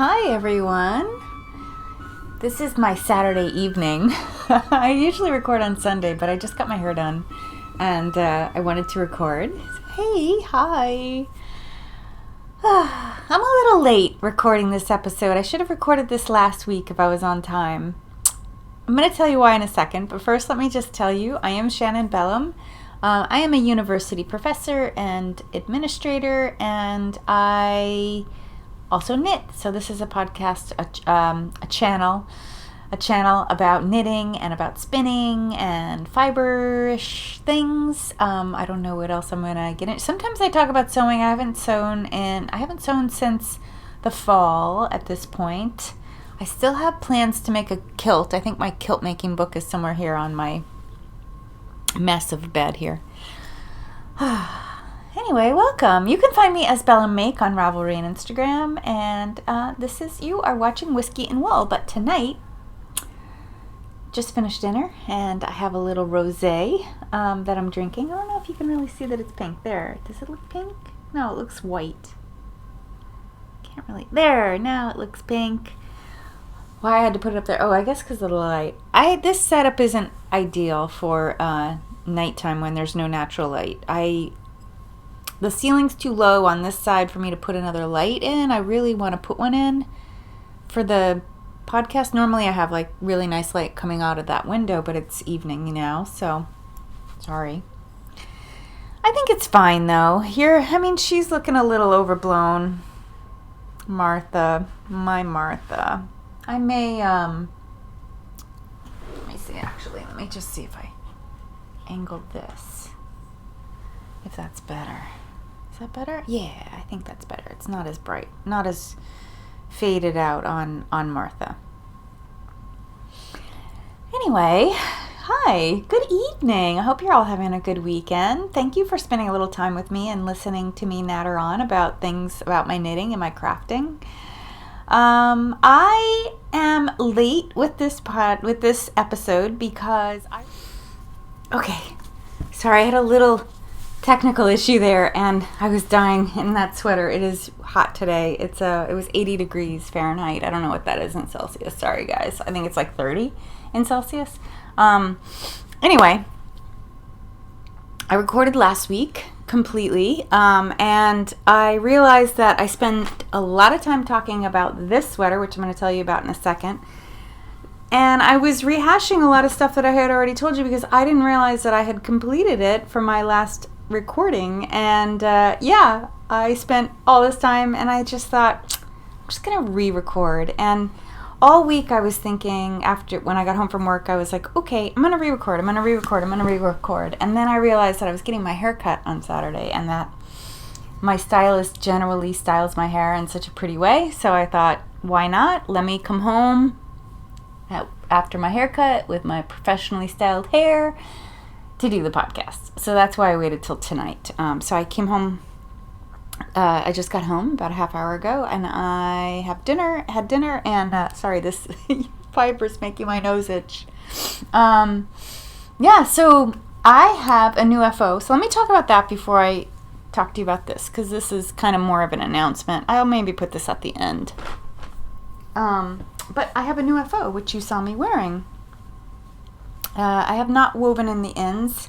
Hi everyone. This is my Saturday evening. I usually record on Sunday, but I just got my hair done and I wanted to record. So, hey, hi. I'm a little late recording this episode. I should have recorded this last week if I was on time. I'm going to tell you why in a second, but first let me just tell you, I am Shannon Bellum. I am a university professor and administrator, and I also knit. So this is a podcast, a channel about knitting and about spinning and fiber-ish things. I don't know what else I'm gonna get into. Sometimes I talk about sewing. I haven't sewn since the fall at this point. I still have plans to make a kilt. I think my kilt making book is somewhere here on my mess of bed here. Anyway, welcome. You can find me as Bellum Make on Ravelry and Instagram, and you are watching Whiskey and Wool. But tonight, just finished dinner, and I have a little rosé that I'm drinking. I don't know if you can really see that it's pink. There, does it look pink? No, it looks white. Can't really. There, now it looks pink. Why I had to put it up there? Oh, I guess because of the light. This setup isn't ideal for nighttime when there's no natural light. The ceiling's too low on this side for me to put another light in. I really want to put one in for the podcast. Normally I have like really nice light coming out of that window, but it's evening now, so sorry. I think it's fine though. She's looking a little overblown. Martha. I may, let me see actually. Let me just see if I angled this. If that's better. Is that better? Yeah, I think that's better. It's not as bright, not as faded out on Martha. Anyway, hi, good evening. I hope you're all having a good weekend. Thank you for spending a little time with me and listening to me natter on about things about my knitting and my crafting. I am late with this episode because sorry, I had a little technical issue there, and I was dying in that sweater. It is hot today. It was 80 degrees Fahrenheit. I don't know what that is in Celsius. Sorry, guys. I think it's like 30 in Celsius. Anyway, I recorded last week completely, and I realized that I spent a lot of time talking about this sweater, which I'm going to tell you about in a second. And I was rehashing a lot of stuff that I had already told you because I didn't realize that I had completed it for my last recording. And I spent all this time, and I just thought, I'm just going to re-record. And all week I was thinking, when I got home from work, I was like, okay, I'm going to re-record. And then I realized that I was getting my hair cut on Saturday, and that my stylist generally styles my hair in such a pretty way. So I thought, why not? Let me come home after my haircut with my professionally styled hair to do the podcast. So that's why I waited till tonight. So I came home. I just got home about a half hour ago, and I had dinner, and sorry, this fiber's making my nose itch. So I have a new FO. So let me talk about that before I talk to you about this, because this is kind of more of an announcement. I'll maybe put this at the end. But I have a new FO, which you saw me wearing. I have not woven in the ends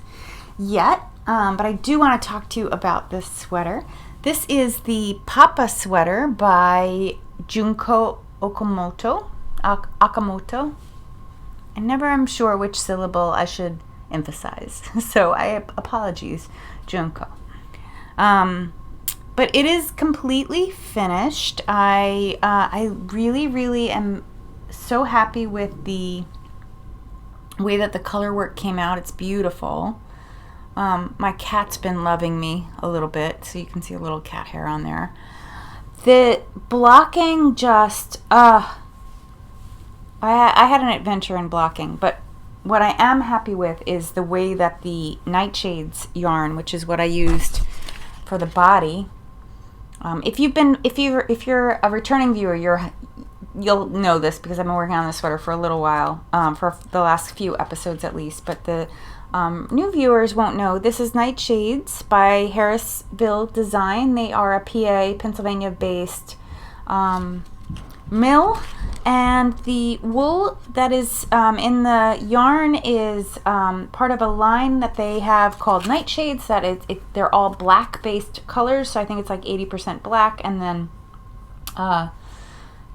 yet, but I do want to talk to you about this sweater. This is the Papa sweater by Junko Okamoto. Okamoto. I never am sure which syllable I should emphasize, so apologies, Junko. But it is completely finished. I really, really am so happy with the way that the color work came out. It's beautiful. My cat's been loving me a little bit, so you can see a little cat hair on there. The blocking just, I had an adventure in blocking, but what I am happy with is the way that the Nightshades yarn, which is what I used for the body. If you're a returning viewer, you'll know this because I've been working on this sweater for a little while, for the last few episodes at least. But the new viewers won't know. This is Nightshades by Harrisville Design. They are a PA, Pennsylvania-based mill, and the wool that is in the yarn is part of a line that they have called Nightshades. That is, they're all black based colors, so I think it's like 80% black and then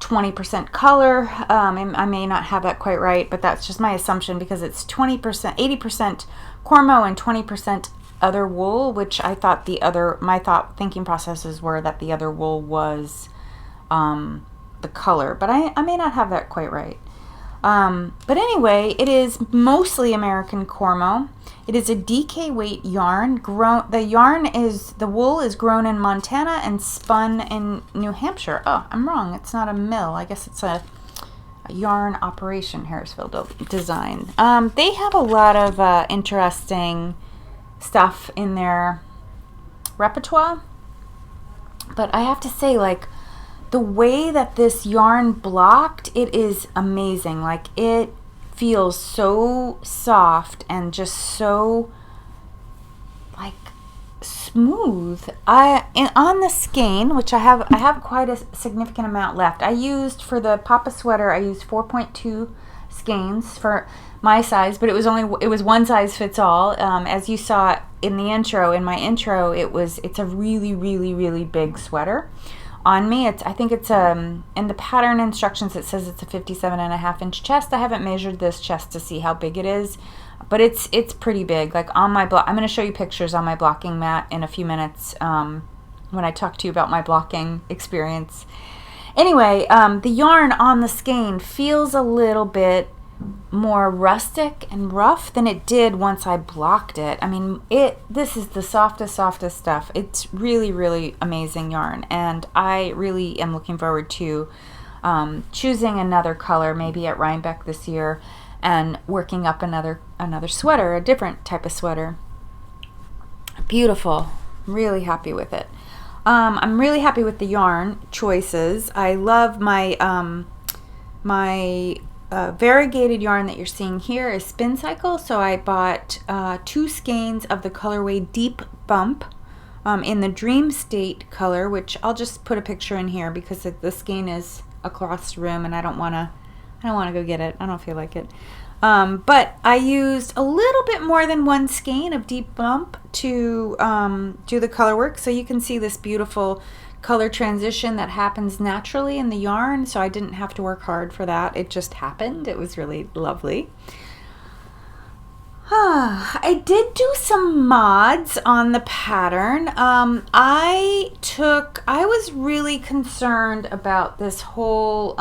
20% color. I may not have that quite right, but that's just my assumption because it's 20%, 80% Cormo and 20% other wool, which I thought my thinking processes were that the other wool was the color, but I may not have that quite right. But anyway, it is mostly American Cormo. It is a DK weight yarn. The wool is grown in Montana and spun in New Hampshire. Oh, I'm wrong. It's not a mill. I guess it's a yarn operation, Harrisville design. They have a lot of interesting stuff in their repertoire. But I have to say, like, the way that this yarn blocked, it is amazing. Like, it feels so soft and just so like smooth. On the skein, which I have quite a significant amount left. I used for the Papa sweater, I used 4.2 skeins for my size, but it was one size fits all. As you saw in the intro, it's a really, really, really big sweater. On me, I think it's in the pattern instructions it says it's a 57.5-inch chest. I haven't measured this chest to see how big it is, but it's pretty big. Like on my block, I'm going to show you pictures on my blocking mat in a few minutes when I talk to you about my blocking experience. Anyway, the yarn on the skein feels a little bit more rustic and rough than it did once I blocked it. I mean, this is the softest stuff. It's really, really amazing yarn, and I really am looking forward to choosing another color, maybe at Rhinebeck this year, and working up another sweater, a different type of sweater. Beautiful. Really happy with it. I'm really happy with the yarn choices. I love my variegated yarn that you're seeing here is Spincycle, so I bought 2 skeins of the colorway Deep Bump in the Dream State color, which I'll just put a picture in here because the skein is across the room and I don't want to go get it. I don't feel like it. But I used a little bit more than 1 skein of Deep Bump to do the color work, so you can see this beautiful color transition that happens naturally in the yarn, so I didn't have to work hard for that. It just happened. It was really lovely. I did do some mods on the pattern. I was really concerned about this whole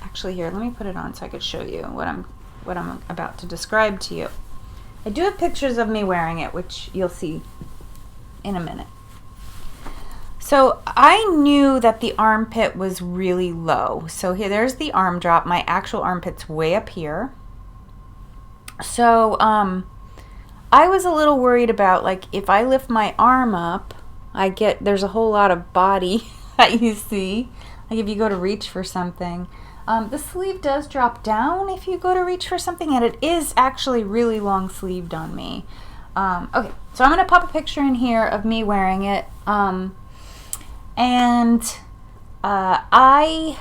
actually here, let me put it on so I could show you what I'm about to describe to you. I do have pictures of me wearing it, which you'll see in a minute. So I knew that the armpit was really low. So there's the arm drop. My actual armpit's way up here. So I was a little worried about, like, if I lift my arm up, there's a whole lot of body that you see. Like if you go to reach for something. The sleeve does drop down if you go to reach for something, and it is actually really long sleeved on me. Okay, so I'm going to pop a picture in here of me wearing it. And I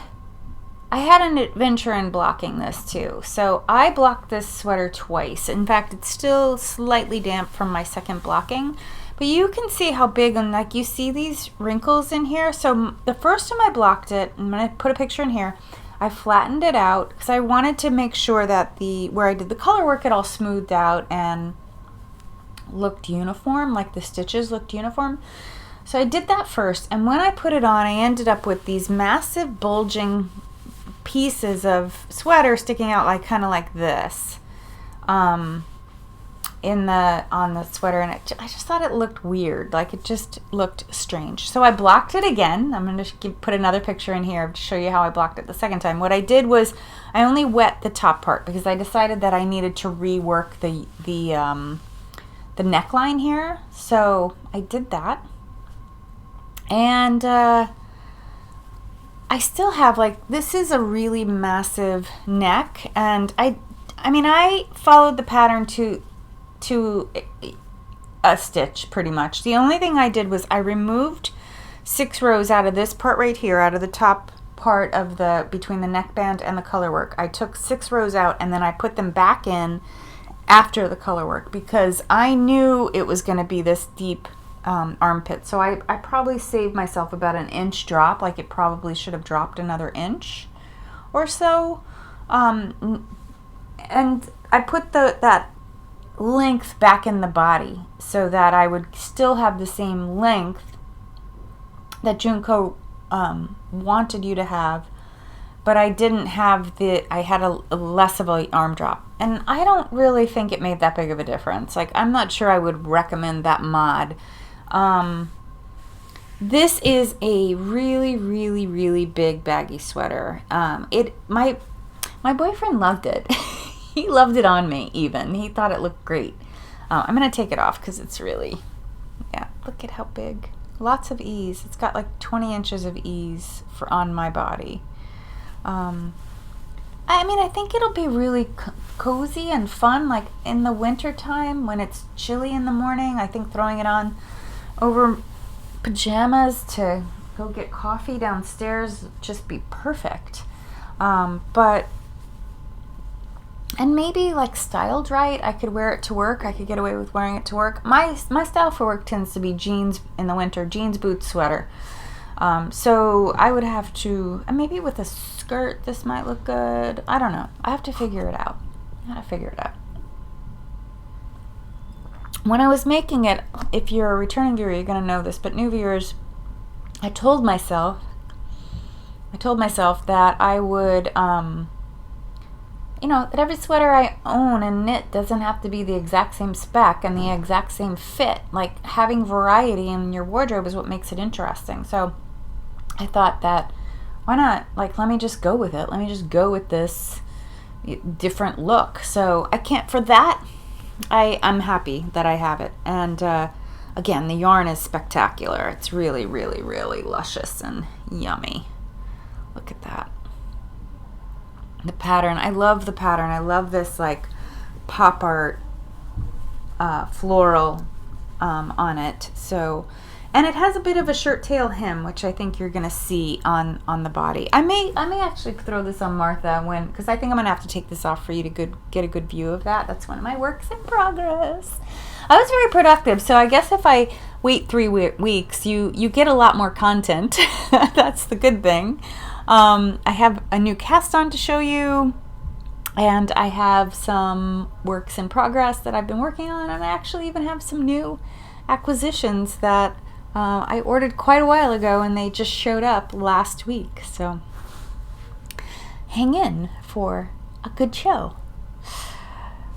had an adventure in blocking this too. So I blocked this sweater twice. In fact, it's still slightly damp from my second blocking. But you can see how big, and like you see these wrinkles in here. So the first time I blocked it, I'm going to put a picture in here, I flattened it out because I wanted to make sure that where I did the color work, it all smoothed out and looked uniform, like the stitches looked uniform. So I did that first, and when I put it on, I ended up with these massive bulging pieces of sweater sticking out, like kind of like this, on the sweater, and I just thought it looked weird, like it just looked strange. So I blocked it again. I'm going to put another picture in here to show you how I blocked it the second time. What I did was I only wet the top part because I decided that I needed to rework the neckline here. So I did that. And I still have, like, this is a really massive neck, and I mean I followed the pattern to a stitch pretty much. The only thing I did was I removed 6 rows out of this part right here, out of the top part of between the neckband and the color work. I took 6 rows out and then I put them back in after the color work because I knew it was going to be this deep armpit. So I probably saved myself about an inch drop. Like it probably should have dropped another inch or so. And I put that length back in the body so that I would still have the same length that Junko wanted you to have, but I didn't have I had a less of a arm drop. And I don't really think it made that big of a difference. Like, I'm not sure I would recommend that mod. This is a really, really, really big baggy sweater. My boyfriend loved it. He loved it on me even. He thought it looked great. I'm going to take it off because it's really, yeah, look at how big. Lots of ease. It's got like 20 inches of ease on my body. I mean, I think it'll be really cozy and fun, like in the winter time when it's chilly in the morning. I think throwing it on over pajamas to go get coffee downstairs would just be perfect. And maybe like styled right, I could wear it to work. I could get away with wearing it to work. My style for work tends to be jeans in the winter, jeans, boots, sweater. So I would have to, and maybe with a skirt this might look good. I don't know. I have to figure it out. When I was making it, if you're a returning viewer, you're going to know this, but new viewers, I told myself that I would, that every sweater I own and knit doesn't have to be the exact same spec and the exact same fit. Like, having variety in your wardrobe is what makes it interesting. So I thought that, why not? Like, let me just go with it. Let me just go with this different look. So for that, I'm happy that I have it. And again, the yarn is spectacular. It's really, really, really luscious and yummy. Look at that. The pattern, I love the pattern. I love this like pop art floral on it. So, and it has a bit of a shirt tail hem, which I think you're gonna see on the body. I may actually throw this on Martha because I think I'm gonna have to take this off for you to get a good view of that. That's one of my works in progress. I was very productive, so I guess if I wait 3 weeks, you get a lot more content. That's the good thing. I have a new cast on to show you, and I have some works in progress that I've been working on, and I actually even have some new acquisitions that I ordered quite a while ago, and they just showed up last week. So hang in for a good show.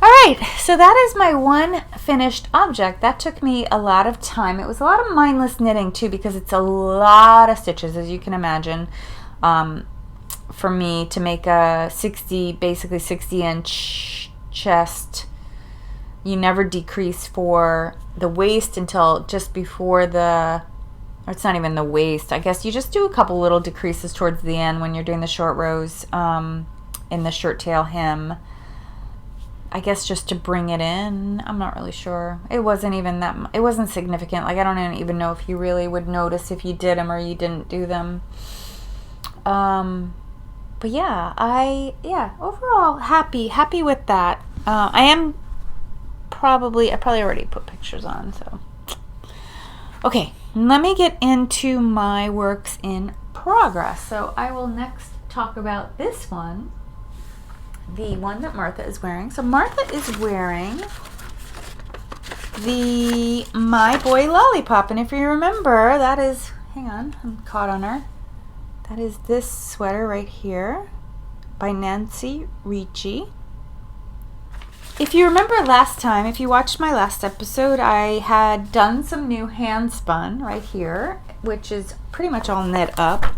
All right, so that is my one finished object. That took me a lot of time. It was a lot of mindless knitting too, because it's a lot of stitches, as you can imagine. For me to make a basically 60-inch chest, you never decrease for the waist until just before or it's not even the waist. I guess you just do a couple little decreases towards the end when you're doing the short rows in the shirt tail hem. I guess just to bring it in. I'm not really sure. It wasn't even it wasn't significant. Like, I don't even know if you really would notice if you did them or you didn't do them. But yeah, overall happy with that. I probably already put pictures on, so. Okay, let me get into my works in progress. So I will next talk about this one, the one that Martha is wearing. So Martha is wearing the My Boy Lollipop, and if you remember, that is, hang on, I'm caught on her. That is this sweater right here by Ricci. If you remember last time, if you watched my last episode, I had done some new hand spun right here, which is pretty much all knit up.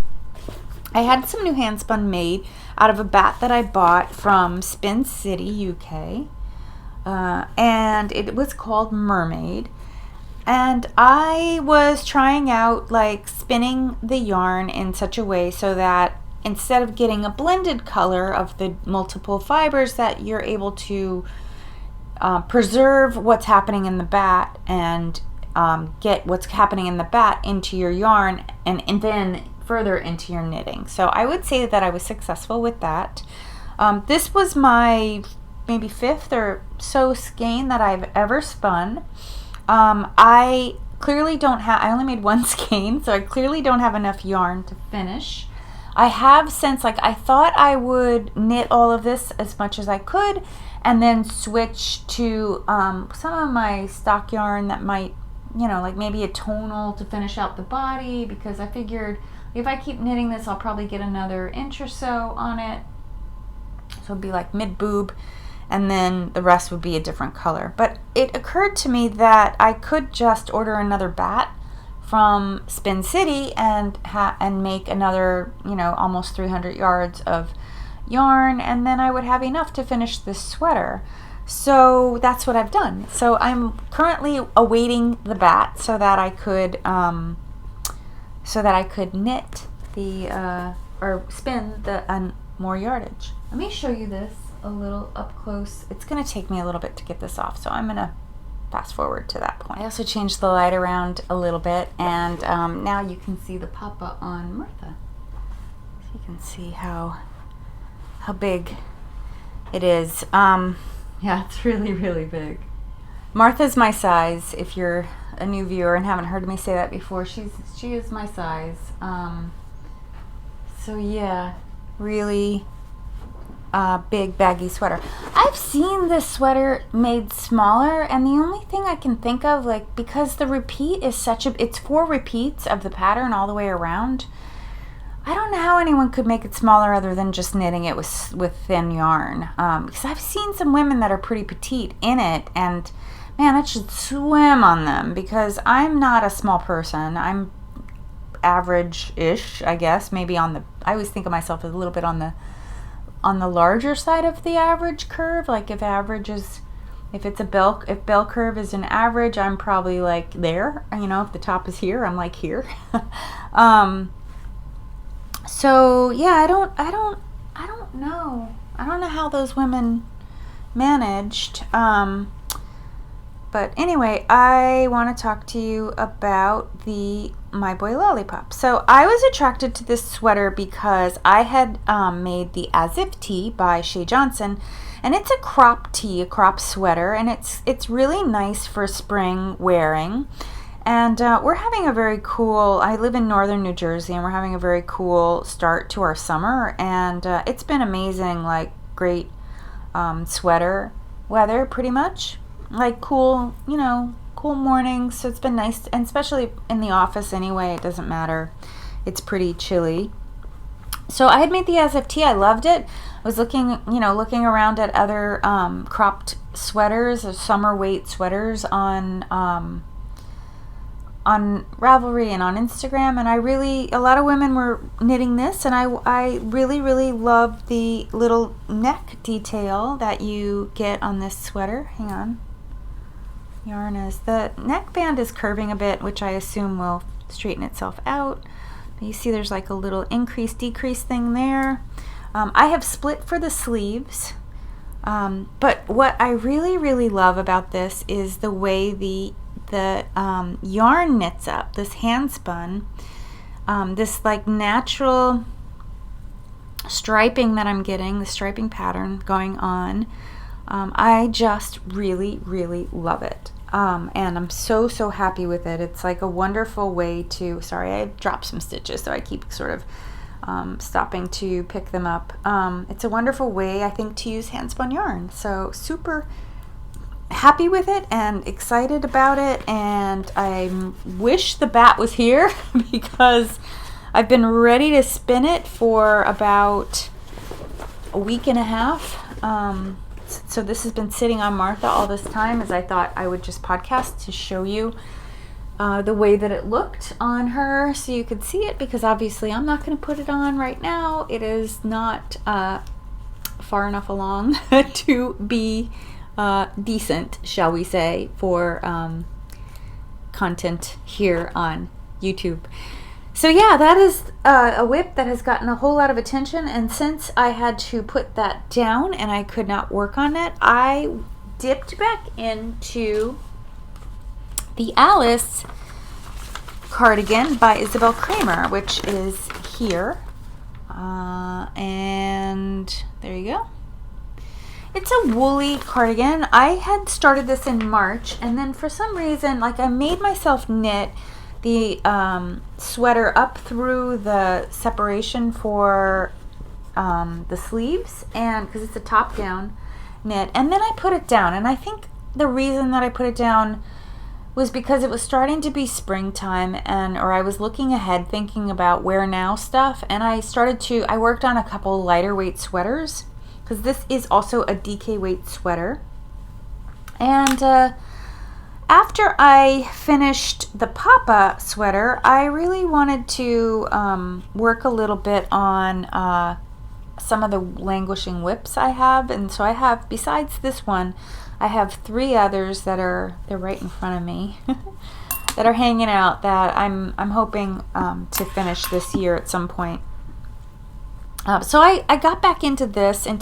I had some new hand spun made out of a batt that I bought from Spin City UK, and it was called Mermaid. And I was trying out like spinning the yarn in such a way so that instead of getting a blended color of the multiple fibers, that you're able to preserve what's happening in the batt and get what's happening in the batt into your yarn, and then further into your knitting. So I would say that I was successful with that. This was my maybe 5th or so skein that I've ever spun. I clearly don't have, I only made 1 skein, so I clearly don't have enough yarn to finish. I have since, like, I thought I would knit all of this as much as I could and then switch to some of my stock yarn that might, you know, like maybe a tonal to finish out the body, because I figured if I keep knitting this, I'll probably get another inch or so on it. So it'd be like mid-boob, and then the rest would be a different color. But it occurred to me that I could just order another batt from Spin City and make another, you know, almost 300 yards of yarn, and then I would have enough to finish this sweater. So that's what I've done. So I'm currently awaiting the batt so that I could knit the or spin the more yardage. Let me show you this a little up close. It's going to take me a little bit to get this off, so I'm going to fast forward to that point. I also changed the light around a little bit, and now you can see the papa on Martha. So you can see how big it is. Yeah, it's really, really big. Martha's my size. If you're a new viewer and haven't heard me say that before, she is my size. So yeah, really big baggy sweater. I've seen this sweater made smaller, and the only thing I can think of, like, because the repeat is it's 4 repeats of the pattern all the way around, I don't know how anyone could make it smaller other than just knitting it with thin yarn. Because I've seen some women that are pretty petite in it, and man, it should swim on them, because I'm not a small person. I'm average-ish, I guess. Maybe I always think of myself as a little bit on the larger side of the average curve. Like if bell curve is an average, I'm probably like there. You know, if the top is here, I'm like here. So yeah, I don't know. I don't know how those women managed. But anyway, I want to talk to you about My Boy Lollipop. So I was attracted to this sweater because I had made the As If Tee by Shea Johnson, and it's a crop tee, a crop sweater, and it's really nice for spring wearing. And we're having a very cool, I live in northern New Jersey, and we're having a very cool start to our summer, and it's been amazing, like great sweater weather pretty much. Like cool, you know, cool mornings, so it's been nice, and especially in the office anyway, it doesn't matter. It's pretty chilly. So I had made the As If Tee. I loved it. I was looking around at other cropped sweaters or summer weight sweaters on Ravelry and on Instagram, and a lot of women were knitting this, and I really, really love the little neck detail that you get on this sweater. Hang on. The neckband is curving a bit, which I assume will straighten itself out. But you see there's like a little increase decrease thing there. I have split for the sleeves, but what I really, really love about this is the way the yarn knits up, this hand spun, this like natural striping that I'm getting, the striping pattern going on. I just really, really love it. And I'm so happy with it. It's like a wonderful way to, sorry, I dropped some stitches, so I keep sort of stopping to pick them up. It's a wonderful way, I think, to use hand spun yarn. So super happy with it and excited about it, and I wish the batt was here because I've been ready to spin it for about a week and a half. So this has been sitting on Martha all this time, as I thought I would just podcast to show you the way that it looked on her so you could see it, because obviously I'm not going to put it on right now. It is not far enough along to be decent, shall we say, for content here on YouTube. So yeah, that is a whip that has gotten a whole lot of attention, and since I had to put that down and I could not work on it, I dipped back into the Aileas cardigan by Isabell Kraemer, which is here. And there you go. It's a woolly cardigan. I had started this in March, and then for some reason, like, I made myself knit the sweater up through the separation for the sleeves, and because it's a top-down knit, and then I put it down. And I think the reason that I put it down was because it was starting to be springtime, or I was looking ahead thinking about wear now stuff, and I worked on a couple lighter weight sweaters, because this is also a DK weight sweater. And after I finished the Papa sweater, I really wanted to work a little bit on some of the languishing whips I have. And so I have, besides this one, I have 3 others they're right in front of me that are hanging out that I'm hoping to finish this year at some point. So I got back into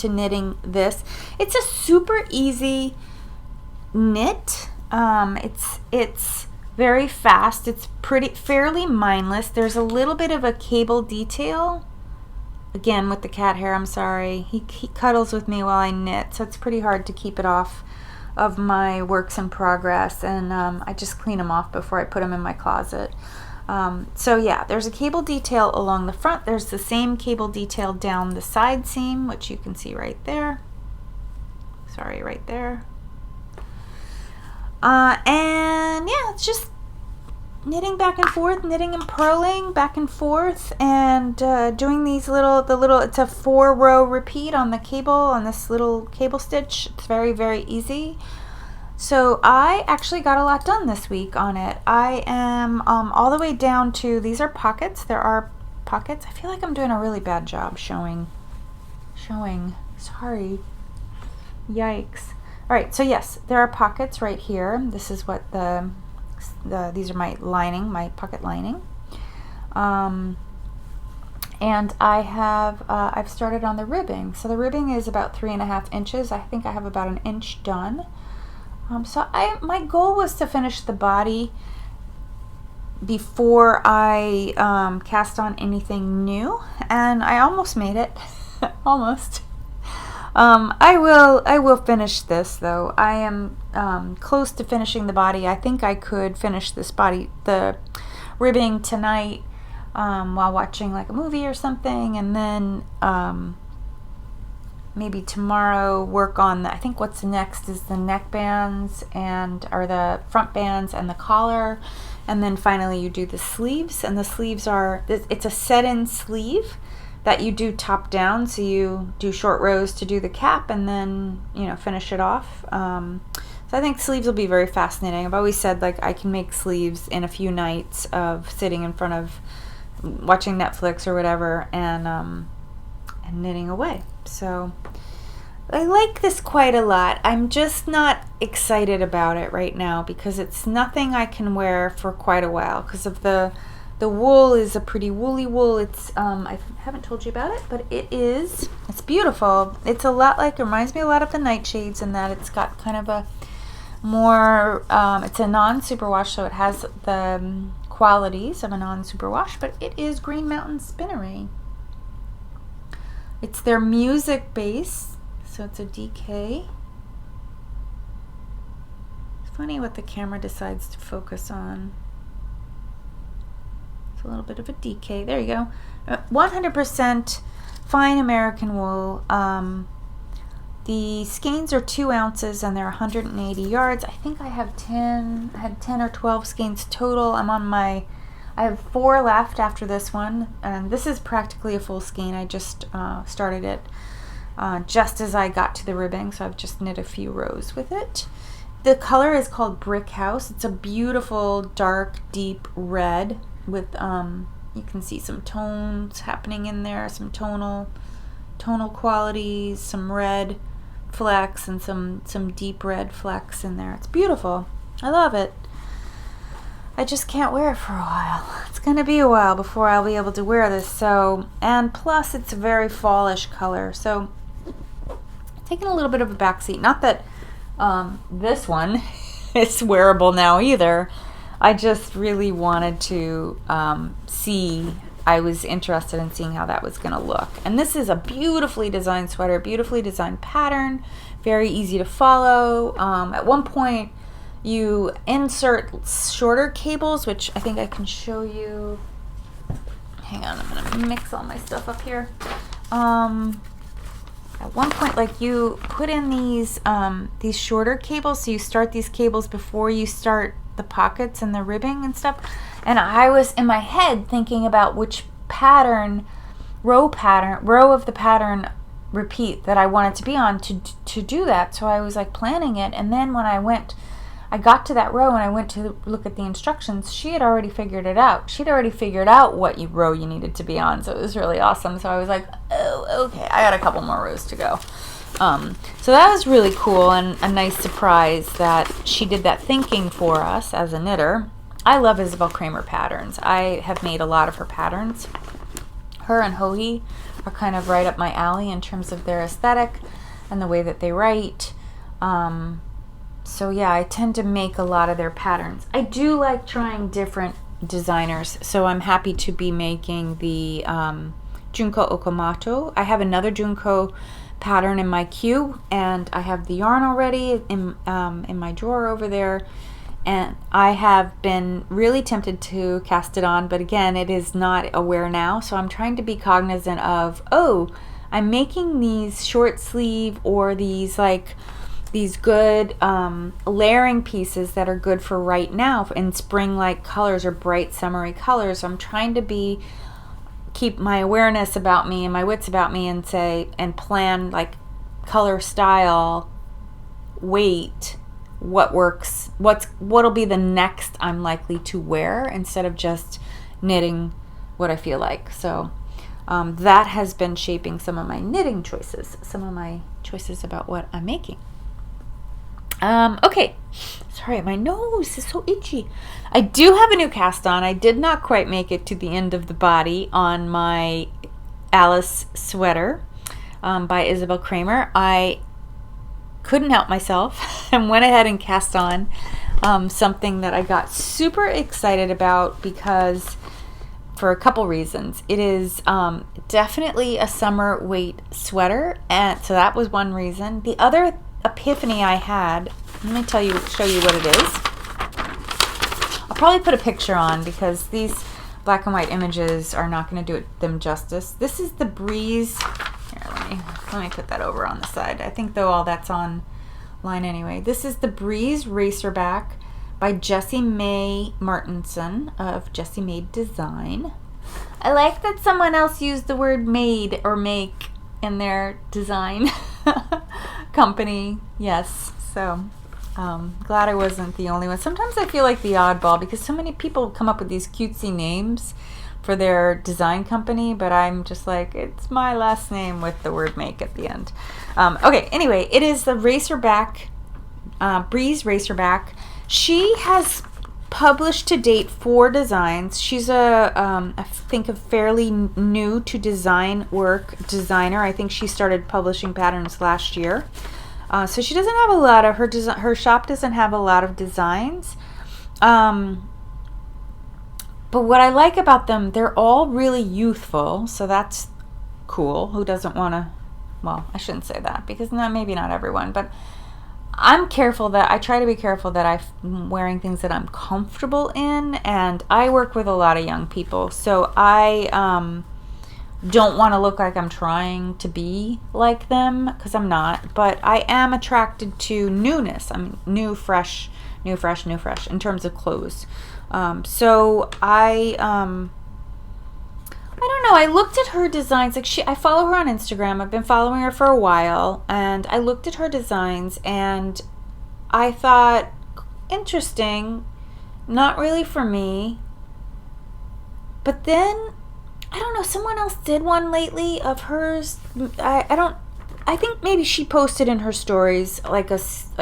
knitting this. It's a super easy knit. It's very fast. It's fairly mindless. There's a little bit of a cable detail. Again, with the cat hair, I'm sorry. He cuddles with me while I knit, so it's pretty hard to keep it off of my works in progress, and I just clean them off before I put them in my closet. So yeah, there's a cable detail along the front. There's the same cable detail down the side seam, which you can see right there. Sorry, right there. And yeah, it's just knitting back and forth, knitting and purling back and forth, and doing these it's a 4-row repeat on the cable, on this little cable stitch. It's very, very easy. So I actually got a lot done this week on it. I am all the way down to, these are pockets. There are pockets. I feel like I'm doing a really bad job showing. Sorry. Yikes. All right, so yes, there are pockets right here. This is what these are my lining, my pocket lining. And I've started on the ribbing. So the ribbing is about 3.5 inches. I think I have about an inch done. So my goal was to finish the body before I cast on anything new, and I almost made it. Almost. I will finish this though. I am close to finishing the body. I think I could finish this body, the ribbing, tonight while watching like a movie or something, and then maybe tomorrow work on I think what's next is the neck bands or the front bands and the collar, and then finally you do the sleeves, and the sleeves it's a set-in sleeve that you do top down, so you do short rows to do the cap, and then finish it off. So I think sleeves will be very fascinating. I've always said, like, I can make sleeves in a few nights of sitting in front of watching Netflix or whatever, and knitting away. So I like this quite a lot. I'm just not excited about it right now because it's nothing I can wear for quite a while because of the wool is a pretty woolly wool. It's I haven't told you about it, but it's beautiful. It's it reminds me a lot of the Nightshades in that it's got kind of a more it's a non-superwash, so it has the qualities of a non-superwash, but it is Green Mountain Spinnery. It's their Mewsic base, so it's a DK. It's funny what the camera decides to focus on. It's a little bit of a DK. There you go. 100% fine American wool. The skeins are 2 ounces and they're 180 yards. I think I had 10 or 12 skeins total. I have 4 left after this one, and this is practically a full skein. I just started it just as I got to the ribbing, so I've just knit a few rows with it. The color is called Brickhouse. It's a beautiful dark deep red with you can see some tones happening in there, some tonal qualities, some red flecks and some deep red flecks in there. It's beautiful. I love it. I just can't wear it for a while. It's going to be a while before I'll be able to wear this. So, and plus it's a very fallish color. So, taking a little bit of a backseat. Not that this one is wearable now either. I just really wanted to see. I was interested in seeing how that was going to look. And this is a beautifully designed sweater, beautifully designed pattern, very easy to follow. At one point, you insert shorter cables, which I think I can show you. Hang on, I'm going to mix all my stuff up here. At one point, like, you put in these shorter cables, so you start these cables before you start the pockets and the ribbing and stuff. And I was in my head thinking about which row of the pattern repeat that I wanted to be on to do that. So I was like planning it, and then when I got to that row and I went to look at the instructions, she had already figured it out. She'd already figured out what row you needed to be on, so it was really awesome. So I was like, oh, okay, I got a couple more rows to go. So that was really cool and a nice surprise that she did that thinking for us as a knitter. I love Isabell Kraemer patterns. I have made a lot of her patterns. Her and Hohi are kind of right up my alley in terms of their aesthetic and the way that they write. So yeah, I tend to make a lot of their patterns. I do like trying different designers, so I'm happy to be making the Junko Okamoto. I have another Junko pattern in my queue, and I have the yarn already in my drawer over there, and I have been really tempted to cast it on, but again, it is not a wear now, so I'm trying to be cognizant of, oh, I'm making these short sleeve or these good layering pieces that are good for right now in spring-like colors or bright summery colors. So I'm trying to keep my awareness about me and my wits about me and plan like color, style, weight, what works, what'll be the next I'm likely to wear instead of just knitting what I feel like. So that has been shaping some of my knitting choices, some of my choices about what I'm making. Okay, sorry, my nose is so itchy. I do have a new cast on. I did not quite make it to the end of the body on my Alice sweater by Isabell Kraemer. I couldn't help myself and went ahead and cast on something that I got super excited about because for a couple reasons. It is definitely a summer weight sweater, and so that was one reason. The other epiphany I had, let me show you what it is. I'll probably put a picture on because these black and white images are not going to do them justice. This is the Breeze. Here, let me put that over on the side. I think though all that's online anyway. This is the Breeze Racerback by Jessie May Martinson of Jessie Maed Design. I like that someone else used the word made or make in their design company. Yes, so glad I wasn't the only one. Sometimes I feel like the oddball because so many people come up with these cutesy names for their design company, but I'm just like, it's my last name with the word make at the end. Okay, anyway, it is the Racerback, Breeze Racerback. She has published to date 4 designs. She's I think a fairly new to design work designer. I think she started publishing patterns last year. So she doesn't have a lot of her shop doesn't have a lot of designs. But what I like about them, they're all really youthful, so that's cool. Who doesn't want to, well, I shouldn't say that because maybe not everyone, but I try to be careful that I'm wearing things that I'm comfortable in, and I work with a lot of young people, so I don't want to look like I'm trying to be like them because I'm not, but I am attracted to newness. I mean, new, fresh in terms of clothes. So I don't know. I looked at her designs. I follow her on Instagram. I've been following her for a while, and I looked at her designs, and I thought, interesting. Not really for me. But then, I don't know. Someone else did one lately of hers. I think maybe she posted in her stories like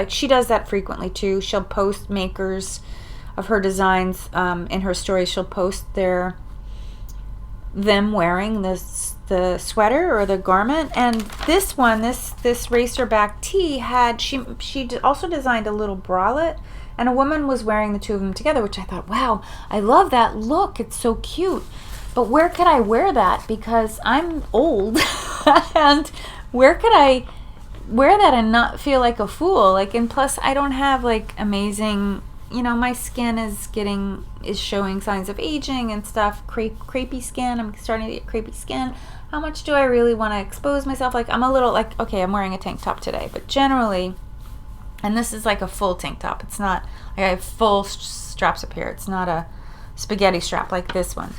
she does that frequently too. She'll post makers of her designs in her stories. She'll post them wearing the sweater or the garment, and this one, this Racerback tee she also designed a little bralette and a woman was wearing the two of them together, which I thought, wow, I love that look. It's so cute. But where could I wear that? Because I'm old, and where could I wear that and not feel like a fool? Like, and plus I don't have like amazing, you know, my skin is showing signs of aging and stuff, crepey skin. I'm starting to get crepey skin. How much do I really want to expose myself? Like, I'm a little like, okay, I'm wearing a tank top today, but generally, and this is like a full tank top. It's not, I have full straps up here. It's not a spaghetti strap like this one.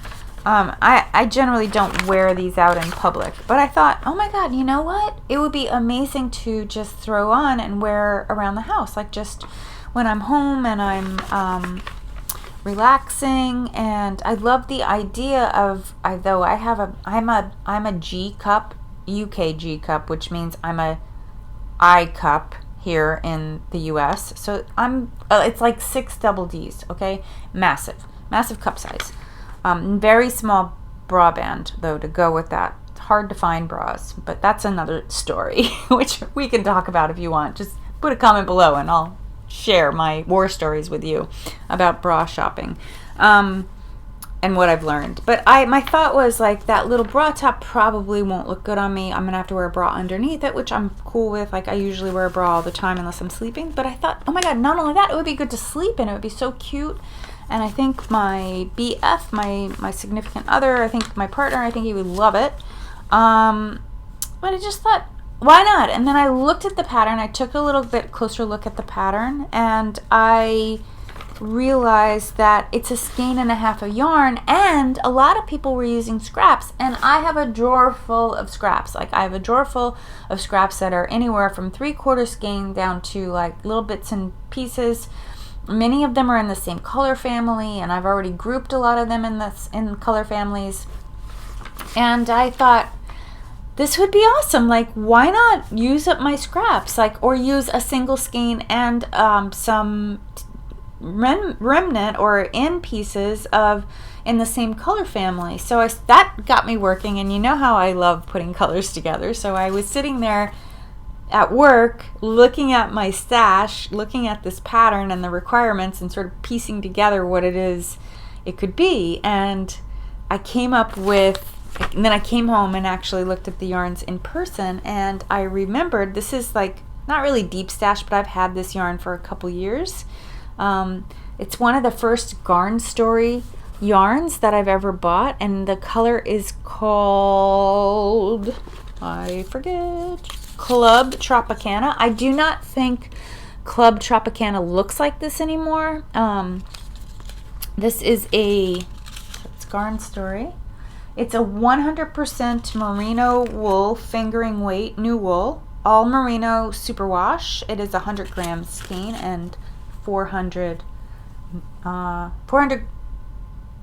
I generally don't wear these out in public, but I thought, oh my God, you know what? It would be amazing to just throw on and wear around the house, like just when I'm home and I'm relaxing. And I love the idea of, I'm a G cup, UK G cup, which means I'm a I cup here in the US. So it's like 6 double D's, okay? Massive cup size. Very small bra band though to go with that. It's hard to find bras, but that's another story, which we can talk about if you want. Just put a comment below and I'll share my war stories with you about bra shopping, and what I've learned. But my thought was like, that little bra top probably won't look good on me. I'm gonna have to wear a bra underneath it, which I'm cool with. Like, I usually wear a bra all the time unless I'm sleeping. But I thought, oh my God, not only that, it would be good to sleep in. It would be so cute. And I think my BF, my significant other, I think my partner, I think he would love it. But I just thought, why not? And then I looked at the pattern. I took a little bit closer look at the pattern, and I realized that it's a skein and a half of yarn, and a lot of people were using scraps, and I have a drawer full of scraps. Like, I have a drawer full of scraps that are anywhere from 3/4 skein down to like little bits and pieces. Many of them are in the same color family, and I've already grouped a lot of them in color families. And I thought, this would be awesome. Like, why not use up my scraps? Like, or use a single skein and some remnant or end pieces in the same color family. So that got me working, and you know how I love putting colors together. So I was sitting there at work looking at my stash, looking at this pattern and the requirements, and sort of piecing together what it is it could be. And I came up with, and then I came home and actually looked at the yarns in person, and I remembered, this is like not really deep stash, but I've had this yarn for a couple years. It's one of the first GarnStories yarns that I've ever bought, and the color is called, I forget, Club Tropicana. I do not think Club Tropicana looks like this anymore. This is it's GarnStories. It's a 100% merino wool fingering weight, new wool, all merino superwash. It is 100 grams skein and 400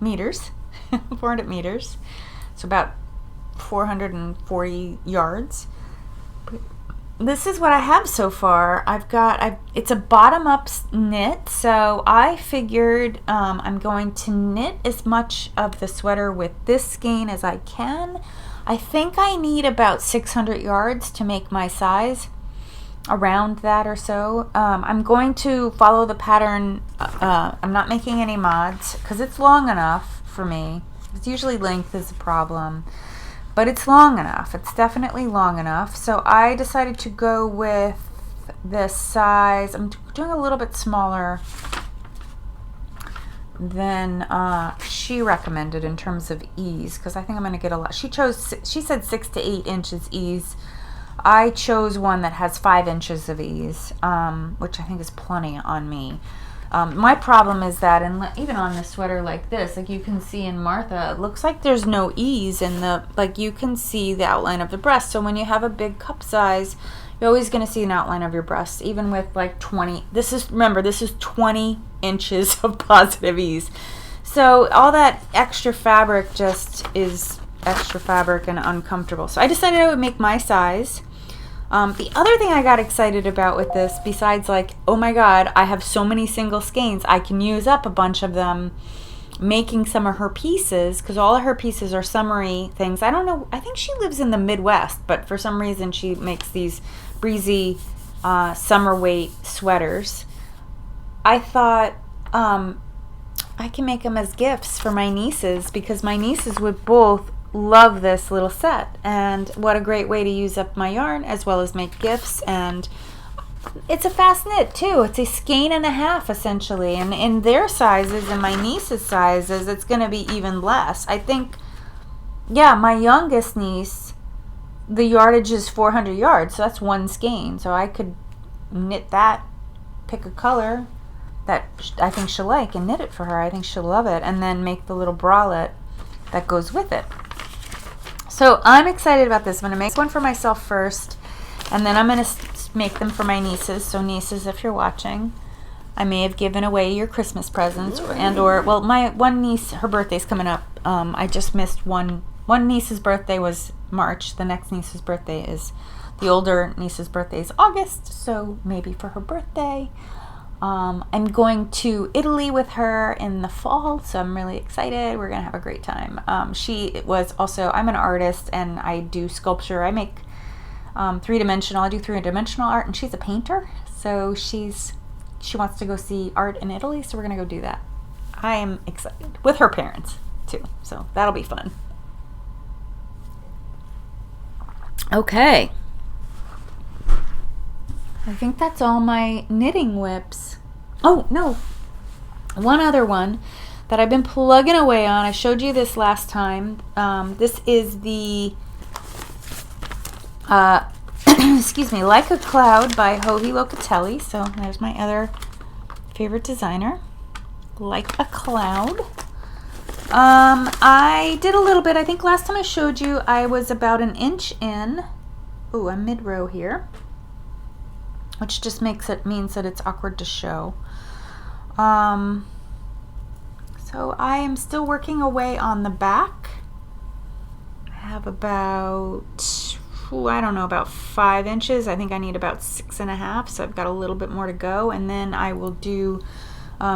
meters, 400 meters. So about 440 yards. This is what I have so far. It's a bottom-up knit, so I figured I'm going to knit as much of the sweater with this skein as I can. I think I need about 600 yards to make my size, around that or so. I'm going to follow the pattern. I'm not making any mods because it's long enough for me. It's usually length is a problem, but it's long enough. It's definitely long enough. So I decided to go with this size. I'm doing a little bit smaller than she recommended in terms of ease, because I think I'm going to get a lot. She said 6 to 8 inches ease. I chose one that has 5 inches of ease, which I think is plenty on me. My problem is that, and even on this sweater like this, like you can see in Martha, it looks like there's no ease in the, like you can see the outline of the breast. So when you have a big cup size, you're always going to see an outline of your breast, even with like 20. Remember, this is 20 inches of positive ease. So all that extra fabric just is extra fabric and uncomfortable. So I decided I would make my size. The other thing I got excited about with this, besides like, oh my God, I have so many single skeins, I can use up a bunch of them making some of her pieces, because all of her pieces are summery things. I don't know, I think she lives in the Midwest, but for some reason she makes these breezy summer weight sweaters. I thought I can make them as gifts for my nieces, because my nieces would both love this little set. And what a great way to use up my yarn as well as make gifts. And it's a fast knit too. It's a skein and a half essentially, and in their sizes and my niece's sizes it's going to be even less. I think, yeah, my youngest niece, the yardage is 400 yards, so that's one skein. So I could knit that, pick a color that I think she'll like and knit it for her. I think she'll love it, and then make the little bralette that goes with it. So I'm excited about this. I'm going to make one for myself first, and then I'm going to make them for my nieces. So nieces, if you're watching, I may have given away your Christmas presents, or well, my one niece, her birthday's coming up. I just missed one niece's birthday was March. The next niece's birthday is, the older niece's birthday is August, so maybe for her birthday. I'm going to Italy with her in the fall, so I'm really excited. We're gonna have a great time. She was also, I'm an artist and I do sculpture. I make three-dimensional. I do three-dimensional art, and she's a painter, so she wants to go see art in Italy, so we're gonna go do that. I am excited, with her parents too, so that'll be fun. Okay, I think that's all my knitting whips. Oh no, one other one that I've been plugging away on. I showed you this last time. This is the excuse me, Like a Cloud by Joji Locatelli. So there's my other favorite designer, Like a Cloud. I did a little bit. I think last time I showed you I was about an inch in. Ooh, I'm mid-row here, which just means that it's awkward to show. So I am still working away on the back. I have about, I don't know, about 5 inches. I think I need about 6.5, so I've got a little bit more to go. And then I will do,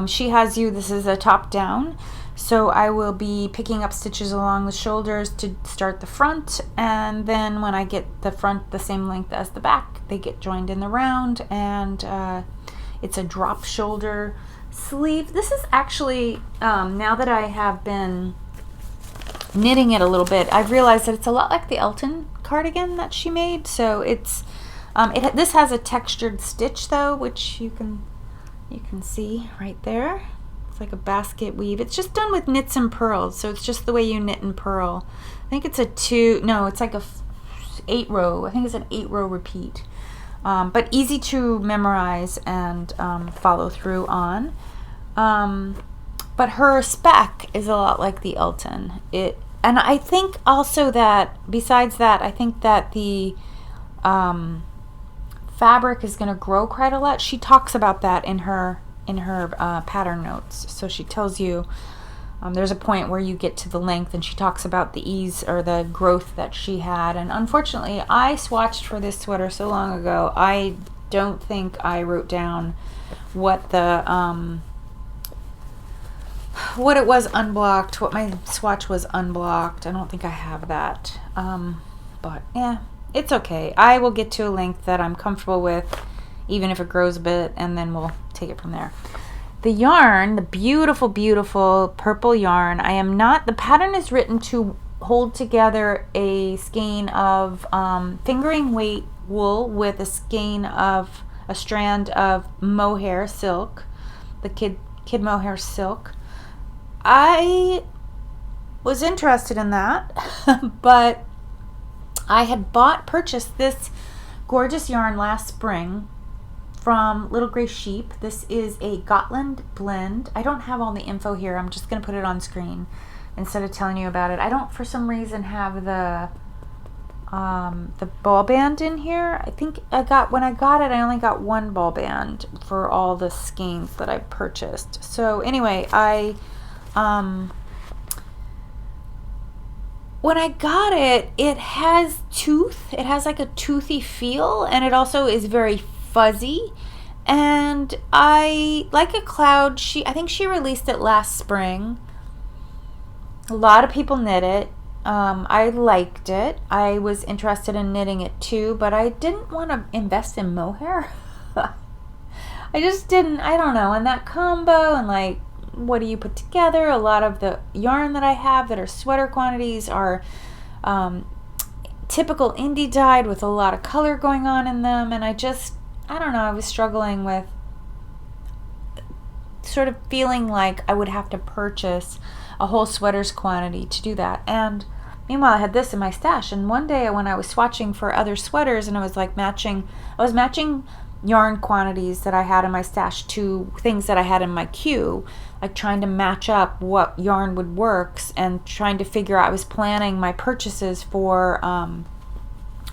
She Has You, this is a top down. So I will be picking up stitches along the shoulders to start the front, and then when I get the front the same length as the back, they get joined in the round, and it's a drop shoulder sleeve. This is actually, now that I have been knitting it a little bit, I've realized that it's a lot like the Elton cardigan that she made. So it's this has a textured stitch though, which you can see right there. It's like a basket weave. It's just done with knits and purls, so it's just the way you knit and purl. I think it's it's like a 8 row. I think it's an 8 row repeat, but easy to memorize and follow through on. But her spec is a lot like the Elton. And I think also that besides that, I think that the fabric is going to grow quite a lot. She talks about that in her pattern notes. So she tells you there's a point where you get to the length, and she talks about the ease or the growth that she had. And unfortunately, I swatched for this sweater so long ago, I don't think I wrote down what the what it was unblocked, what my swatch was unblocked. I don't think I have that, but yeah, it's okay. I will get to a length that I'm comfortable with, even if it grows a bit, and then we'll take it from there. The yarn, the beautiful, beautiful purple yarn, the pattern is written to hold together a skein of fingering weight wool with a strand of mohair silk, the kid mohair silk. I was interested in that, but I had purchased this gorgeous yarn last spring from Little Grey Sheep. This is a Gotland blend. I don't have all the info here. I'm just going to put it on screen instead of telling you about it. I don't, for some reason, have the ball band in here. I think when I got it, I only got one ball band for all the skeins that I purchased. So anyway, when I got it, it has tooth. It has like a toothy feel, and it also is very fuzzy. And Like a Cloud, I think she released it last spring. A lot of people knit it. I liked it. I was interested in knitting it too, but I didn't want to invest in mohair. I just didn't, I don't know. And that combo and like, what do you put together? A lot of the yarn that I have that are sweater quantities are typical indie dyed with a lot of color going on in them. And I don't know, I was struggling with sort of feeling like I would have to purchase a whole sweater's quantity to do that. And meanwhile, I had this in my stash. And one day when I was swatching for other sweaters and I was matching yarn quantities that I had in my stash to things that I had in my queue, like trying to match up what yarn would work and trying to figure out, I was planning my purchases for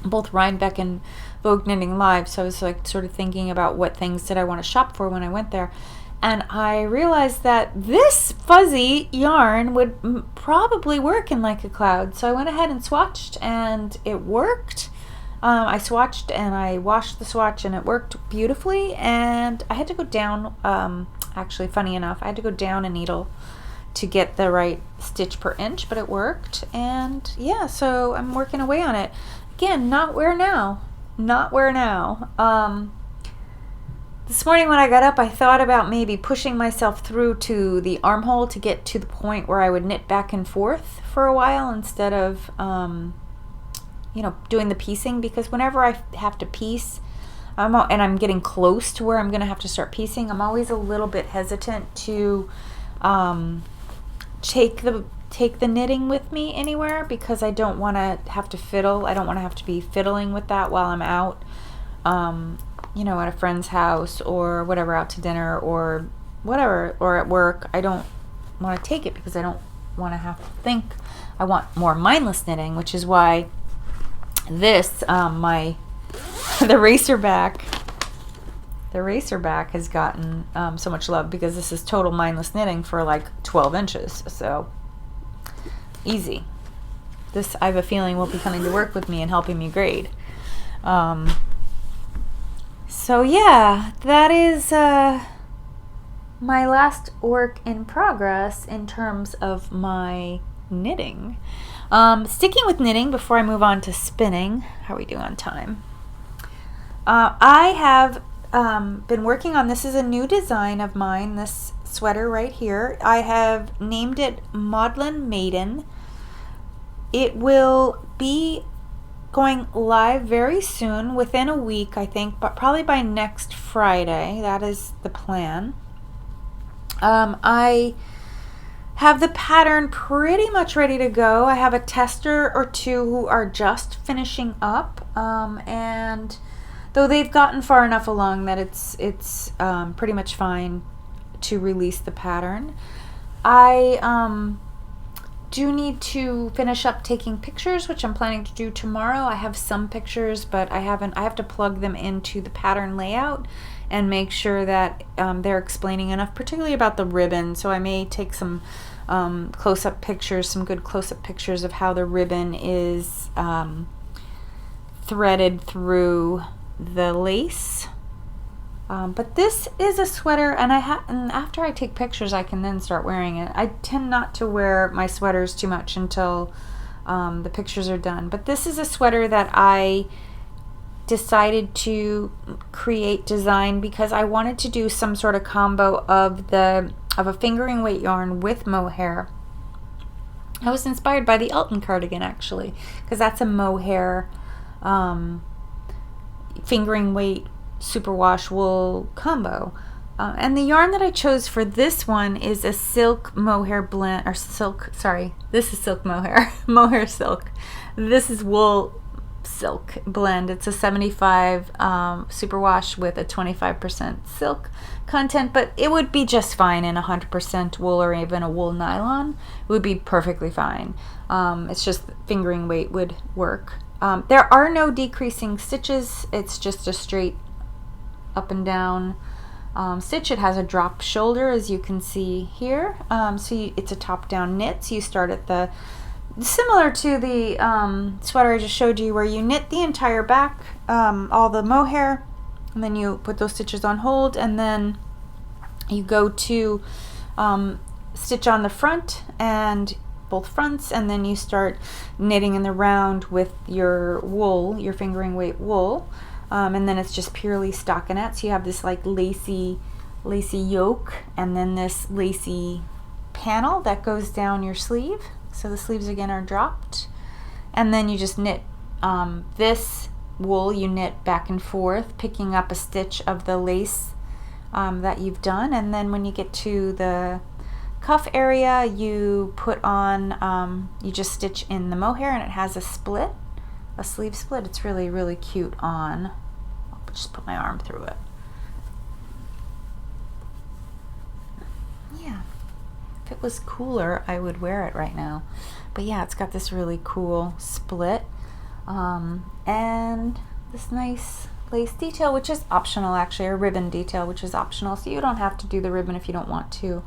both Rhinebeck and Vogue Knitting Live. So I was like sort of thinking about what things did I want to shop for when I went there. And I realized that this fuzzy yarn would probably work in Like a Cloud. So I went ahead and swatched and it worked. I swatched and I washed the swatch and it worked beautifully. And I had to go down, actually funny enough, I had to go down a needle to get the right stitch per inch, but it worked. And yeah, so I'm working away on it. Again, not wear now. This morning when I got up, I thought about maybe pushing myself through to the armhole to get to the point where I would knit back and forth for a while instead of, doing the piecing, because whenever I have to piece, and I'm getting close to where I'm going to have to start piecing, I'm always a little bit hesitant to take the knitting with me anywhere, because I don't want to have to fiddle. I don't want to have to be fiddling with that while I'm out. At a friend's house or whatever, out to dinner or whatever, or at work. I don't want to take it because I don't want to have to think. I want more mindless knitting, which is why this, the Racerback has gotten so much love, because this is total mindless knitting for like 12 inches. So easy. This, I have a feeling, will be coming to work with me and helping me grade. So yeah, that is my last work in progress in terms of my knitting. Sticking with knitting before I move on to spinning. How are we doing on time? I have been working on, this is a new design of mine, this sweater right here. I have named it Maudlin Maiden. It will be going live very soon, within a week, I think, but probably by next Friday. That is the plan. I have the pattern pretty much ready to go. I have a tester or two who are just finishing up, and though they've gotten far enough along that it's pretty much fine to release the pattern. I do need to finish up taking pictures, which I'm planning to do tomorrow. I have some pictures, but I have to plug them into the pattern layout and make sure that they're explaining enough, particularly about the ribbon. So I may take some close-up pictures, some good close-up pictures of how the ribbon is threaded through the lace. But this is a sweater, and after I take pictures, I can then start wearing it. I tend not to wear my sweaters too much until the pictures are done. But this is a sweater that I decided to design because I wanted to do some sort of combo of a fingering weight yarn with mohair. I was inspired by the Elton cardigan, actually, because that's a mohair fingering weight superwash wool combo. And the yarn that I chose for this one is a silk mohair blend, or silk, sorry, this is silk mohair, mohair silk. This is wool silk blend. It's a 75 superwash with a 25% silk content, but it would be just fine in 100% wool or even a wool nylon. It would be perfectly fine. It's just fingering weight would work. There are no decreasing stitches. It's just a straight up and down stitch. It has a drop shoulder, as you can see here. It's a top-down knit. So you start at the, similar to the sweater I just showed you, where you knit the entire back, all the mohair, and then you put those stitches on hold, and then you go to stitch on the front and both fronts, and then you start knitting in the round with your wool, your fingering weight wool. And then it's just purely stockinette. So you have this like lacy yoke, and then this lacy panel that goes down your sleeve. So the sleeves again are dropped, and then you just knit this wool, you knit back and forth, picking up a stitch of the lace that you've done, and then when you get to the cuff area, you put on, you just stitch in the mohair, and it has a split, a sleeve split. It's really, really cute on. I'll just put my arm through it. Yeah, if it was cooler, I would wear it right now. But yeah, it's got this really cool split, and this nice lace detail, which is optional actually, or ribbon detail, which is optional, so you don't have to do the ribbon if you don't want to.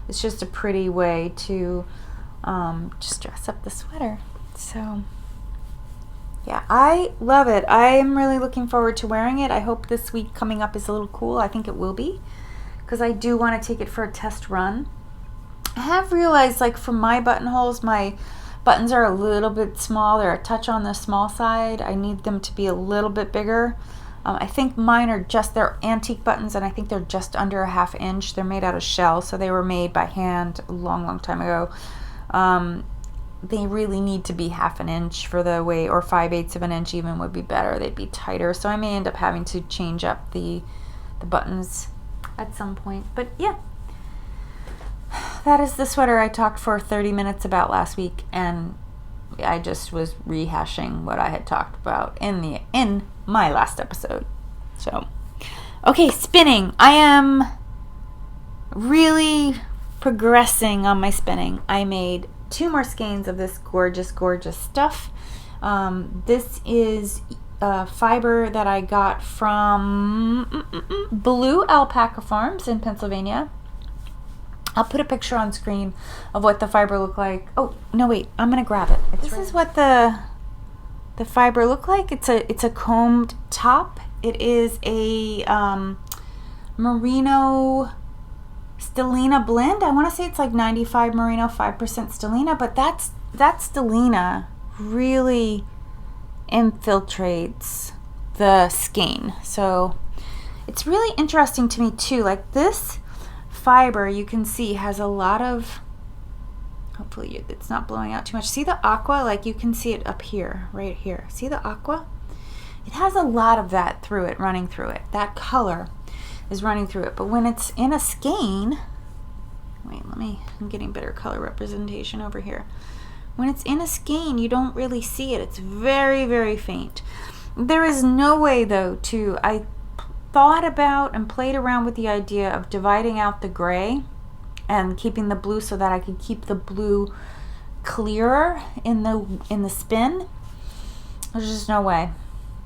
It's just a pretty way to just dress up the sweater. So yeah, I love it. I am really looking forward to wearing it. I hope this week coming up is a little cool. I think it will be, because I do want to take it for a test run. I have realized, like, for my buttonholes, my buttons are a little bit small. They're a touch on the small side. I need them to be a little bit bigger. I think mine are just, they're antique buttons, and I think they're just under a 1/2 inch. They're made out of shell, so they were made by hand a long, long time ago. They really need to be 1/2 inch for the way, or 5/8 of an inch even would be better. They'd be tighter, so I may end up having to change up the buttons at some point. But yeah, that is the sweater I talked for 30 minutes about last week, and I just was rehashing what I had talked about in my last episode. So, okay, spinning. I am really progressing on my spinning. I made 2 more skeins of this gorgeous, gorgeous stuff. This is fiber that I got from Blue Alpaca Farms in Pennsylvania. I'll put a picture on screen of what the fiber looked like. Oh, no, wait, I'm gonna grab it. This is what the fiber looked like. It's a combed top. It is a merino stellina blend. I want to say it's like 95 merino, 5% stellina, but that stellina really infiltrates the skein. So it's really interesting to me too. Like, this fiber, you can see, has a lot of, hopefully it's not blowing out too much. See the aqua? Like, you can see it up here, right here. See the aqua? It has a lot of that through it, running through it. That color is running through it. But when it's in a skein, wait, I'm getting better color representation over here. When it's in a skein, you don't really see it. It's very, very faint. There is no way, though, I thought about and played around with the idea of dividing out the gray and keeping the blue so that I could keep the blue clearer in the spin. There's just no way.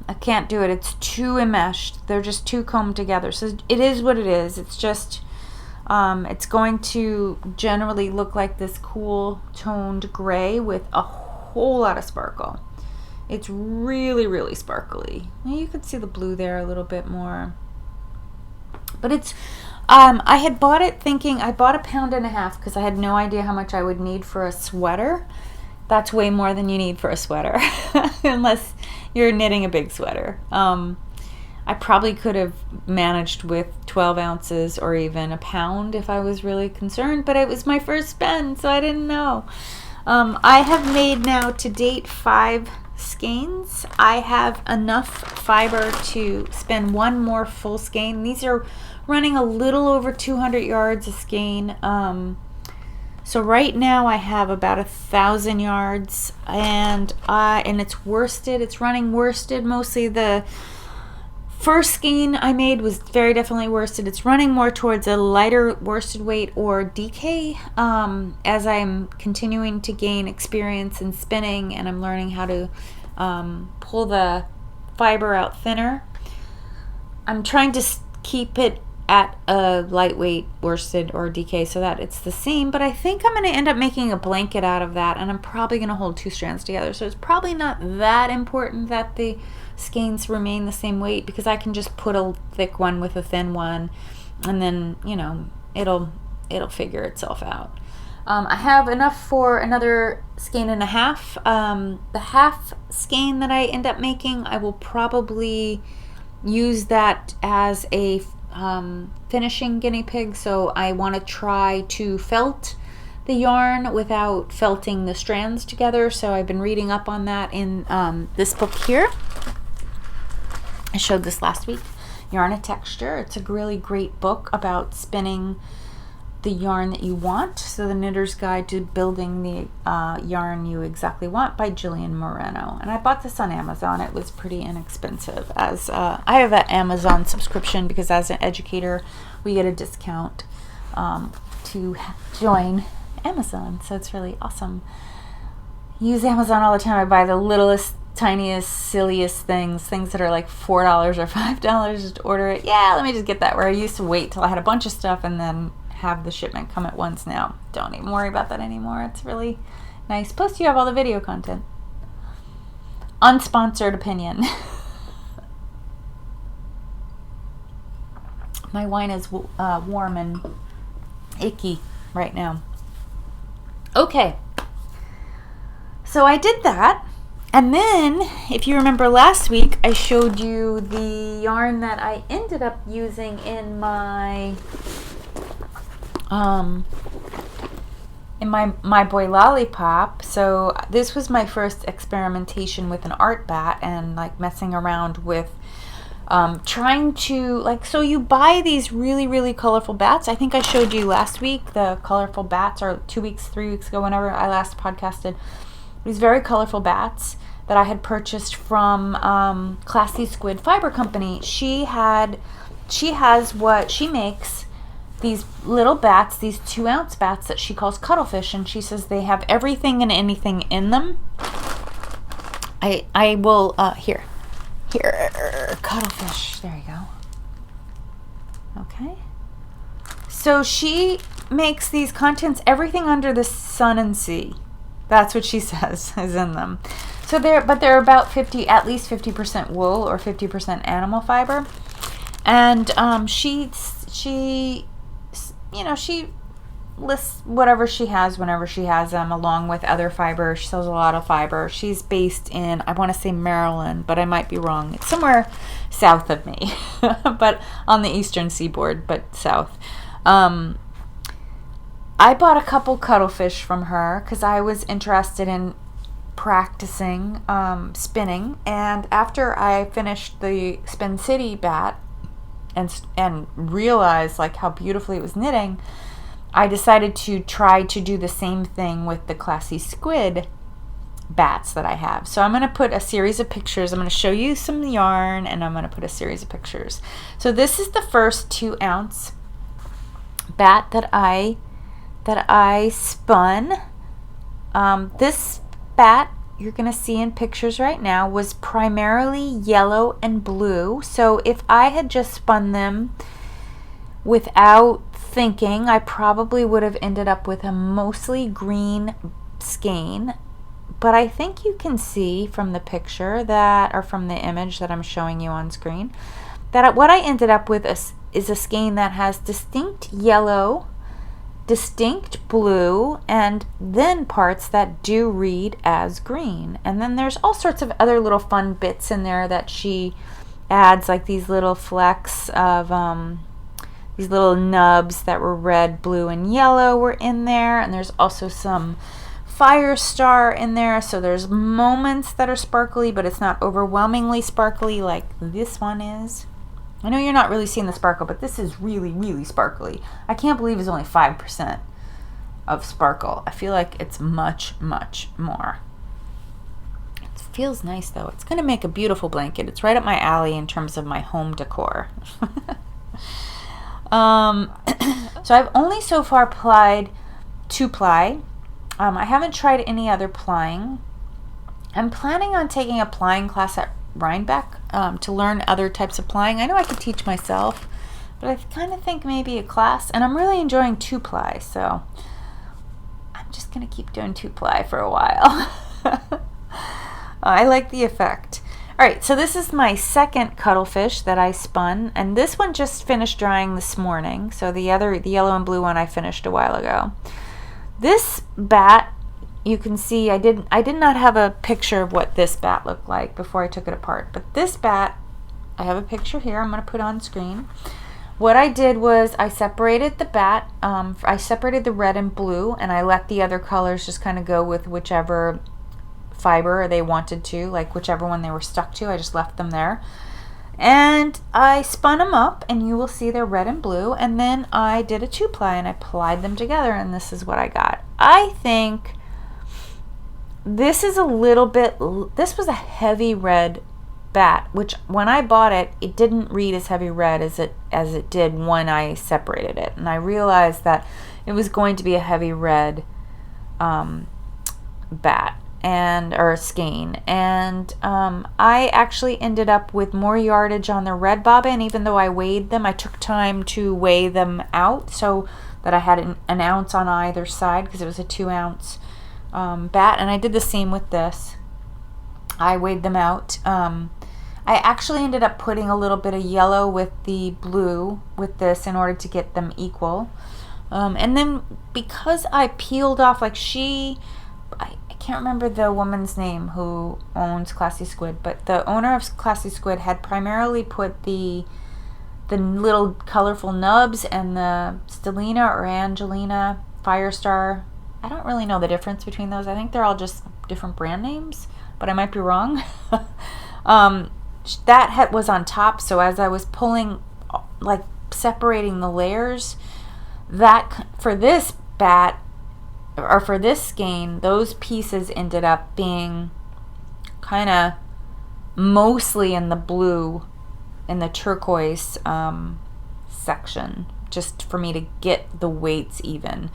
I can't do it. It's too enmeshed. They're just too combed together. So it is what it is. It's just it's going to generally look like this cool toned gray with a whole lot of sparkle. It's really, really sparkly. You can see the blue there a little bit more. But it's, I had bought it thinking, I bought 1.5 pounds because I had no idea how much I would need for a sweater. That's way more than you need for a sweater, unless you're knitting a big sweater. I probably could have managed with 12 ounces or even 1 pound if I was really concerned, but it was my first spin, so I didn't know. I have made now to date 5 skeins. I have enough fiber to spin 1 more full skein. These are running a little over 200 yards a skein. So right now I have about 1,000 yards, and it's worsted. It's running worsted. Mostly the first skein I made was very definitely worsted. It's running more towards a lighter worsted weight or DK as I'm continuing to gain experience in spinning, and I'm learning how to pull the fiber out thinner. I'm trying to keep it at a lightweight worsted or DK so that it's the same, but I think I'm going to end up making a blanket out of that, and I'm probably going to hold 2 strands together, so it's probably not that important that the skeins remain the same weight, because I can just put a thick one with a thin one, and then, you know, it'll figure itself out. I have enough for another skein and a half. The half skein that I end up making, I will probably use that as a finishing guinea pig. So I want to try to felt the yarn without felting the strands together. So I've been reading up on that in this book here. I showed this last week, Yarn a Texture. It's a really great book about spinning the yarn that you want. So the Knitter's Guide to Building the Yarn You Exactly Want by Jillian Moreno. And I bought this on Amazon. It was pretty inexpensive. As I have an Amazon subscription because as an educator we get a discount to join Amazon. So it's really awesome. I use Amazon all the time. I buy the littlest, tiniest, silliest things that are like $4 or $5 just to order it. Yeah, let me just get that, where I used to wait till I had a bunch of stuff and then have the shipment come at once. Now don't even worry about that anymore. It's really nice. Plus you have all the video content. Unsponsored opinion. My wine is warm and icky right now. Okay, so I did that, and then if you remember last week I showed you the yarn that I ended up using in my My Boy Lollipop. So this was my first experimentation with an art batt and like messing around with trying to, like, so you buy these really colorful bats. I think I showed you last week the colorful bats, or 2 weeks, 3 weeks ago, whenever I last podcasted. These very colorful bats that I had purchased from Classy Squid Fiber Company. She makes these little bats, these 2-ounce bats that she calls cuttlefish, and she says they have everything and anything in them. I will here, cuttlefish, there you go. Okay, so she makes these contents, everything under the sun and sea. That's what she says is in them. So they're about at least 50% wool or 50% animal fiber. And she lists whatever she has whenever she has them, along with other fiber. She sells a lot of fiber. She's based in, I want to say Maryland, but I might be wrong. It's somewhere south of me, but on the eastern seaboard, but south. I bought a couple cuttlefish from her because I was interested in practicing spinning, and after I finished the Spin City batt and realized like how beautifully it was knitting, I decided to try to do the same thing with the Classy Squid bats that I have. So I'm going to put a series of pictures. I'm going to show you some yarn, and I'm going to put a series of pictures. So this is the first 2-ounce batt that I spun. This batt you're going to see in pictures right now was primarily yellow and blue. So if I had just spun them without thinking, I probably would have ended up with a mostly green skein. But I think you can see from the picture that, or from the image that I'm showing you on screen, that what I ended up with is a skein that has distinct yellow, distinct blue, and then parts that do read as green. And then there's all sorts of other little fun bits in there that she adds, like these little flecks of these little nubs that were red, blue, and yellow were in there. And there's also some fire star in there, so there's moments that are sparkly, but it's not overwhelmingly sparkly like this one is. I know you're not really seeing the sparkle, but this is really sparkly. I can't believe it's only 5% of sparkle. I feel like it's much more. It feels nice though. It's going to make a beautiful blanket. It's right up my alley in terms of my home decor. So I've only so far plied 2-ply. I haven't tried any other plying. I'm planning on taking a plying class at Rhinebeck to learn other types of plying. I know I could teach myself, but I kind of think maybe a class. And I'm really enjoying 2-ply, so I'm just going to keep doing 2-ply for a while. I like the effect. All right, so this is my second cuttlefish that I spun, and this one just finished drying this morning. So the yellow and blue one I finished a while ago. This batt, you can see I did not have a picture of what this batt looked like before I took it apart, but this batt I have a picture here I'm going to put on screen. What I did was I separated the batt. I separated the red and blue, and I let the other colors just kind of go with whichever fiber they wanted to, like whichever one they were stuck to. I just left them there. And I spun them up, and you will see they're red and blue. And then I did a 2-ply, and I plied them together, and this is what I got. I think this is a little bit, this was a heavy red batt, which when I bought it, it didn't read as heavy red as it did when I separated it. And I realized that it was going to be a heavy red batt or skein, and I actually ended up with more yardage on the red bobbin. Even though I weighed them, I took time to weigh them out so that I had an ounce on either side, because it was a 2-ounce batt. And I did the same with this. I weighed them out. I actually ended up putting a little bit of yellow with the blue with this in order to get them equal. And then because I peeled off, like I can't remember the woman's name who owns Classy Squid, but the owner of Classy Squid had primarily put the little colorful nubs and the Stellina or Angelina Firestar. I don't really know the difference between those. I think they're all just different brand names, but I might be wrong. That was on top, so as I was pulling, like separating the layers, that for this batt, or for this skein, those pieces ended up being kind of mostly in the blue, in the turquoise section, just for me to get the weights even.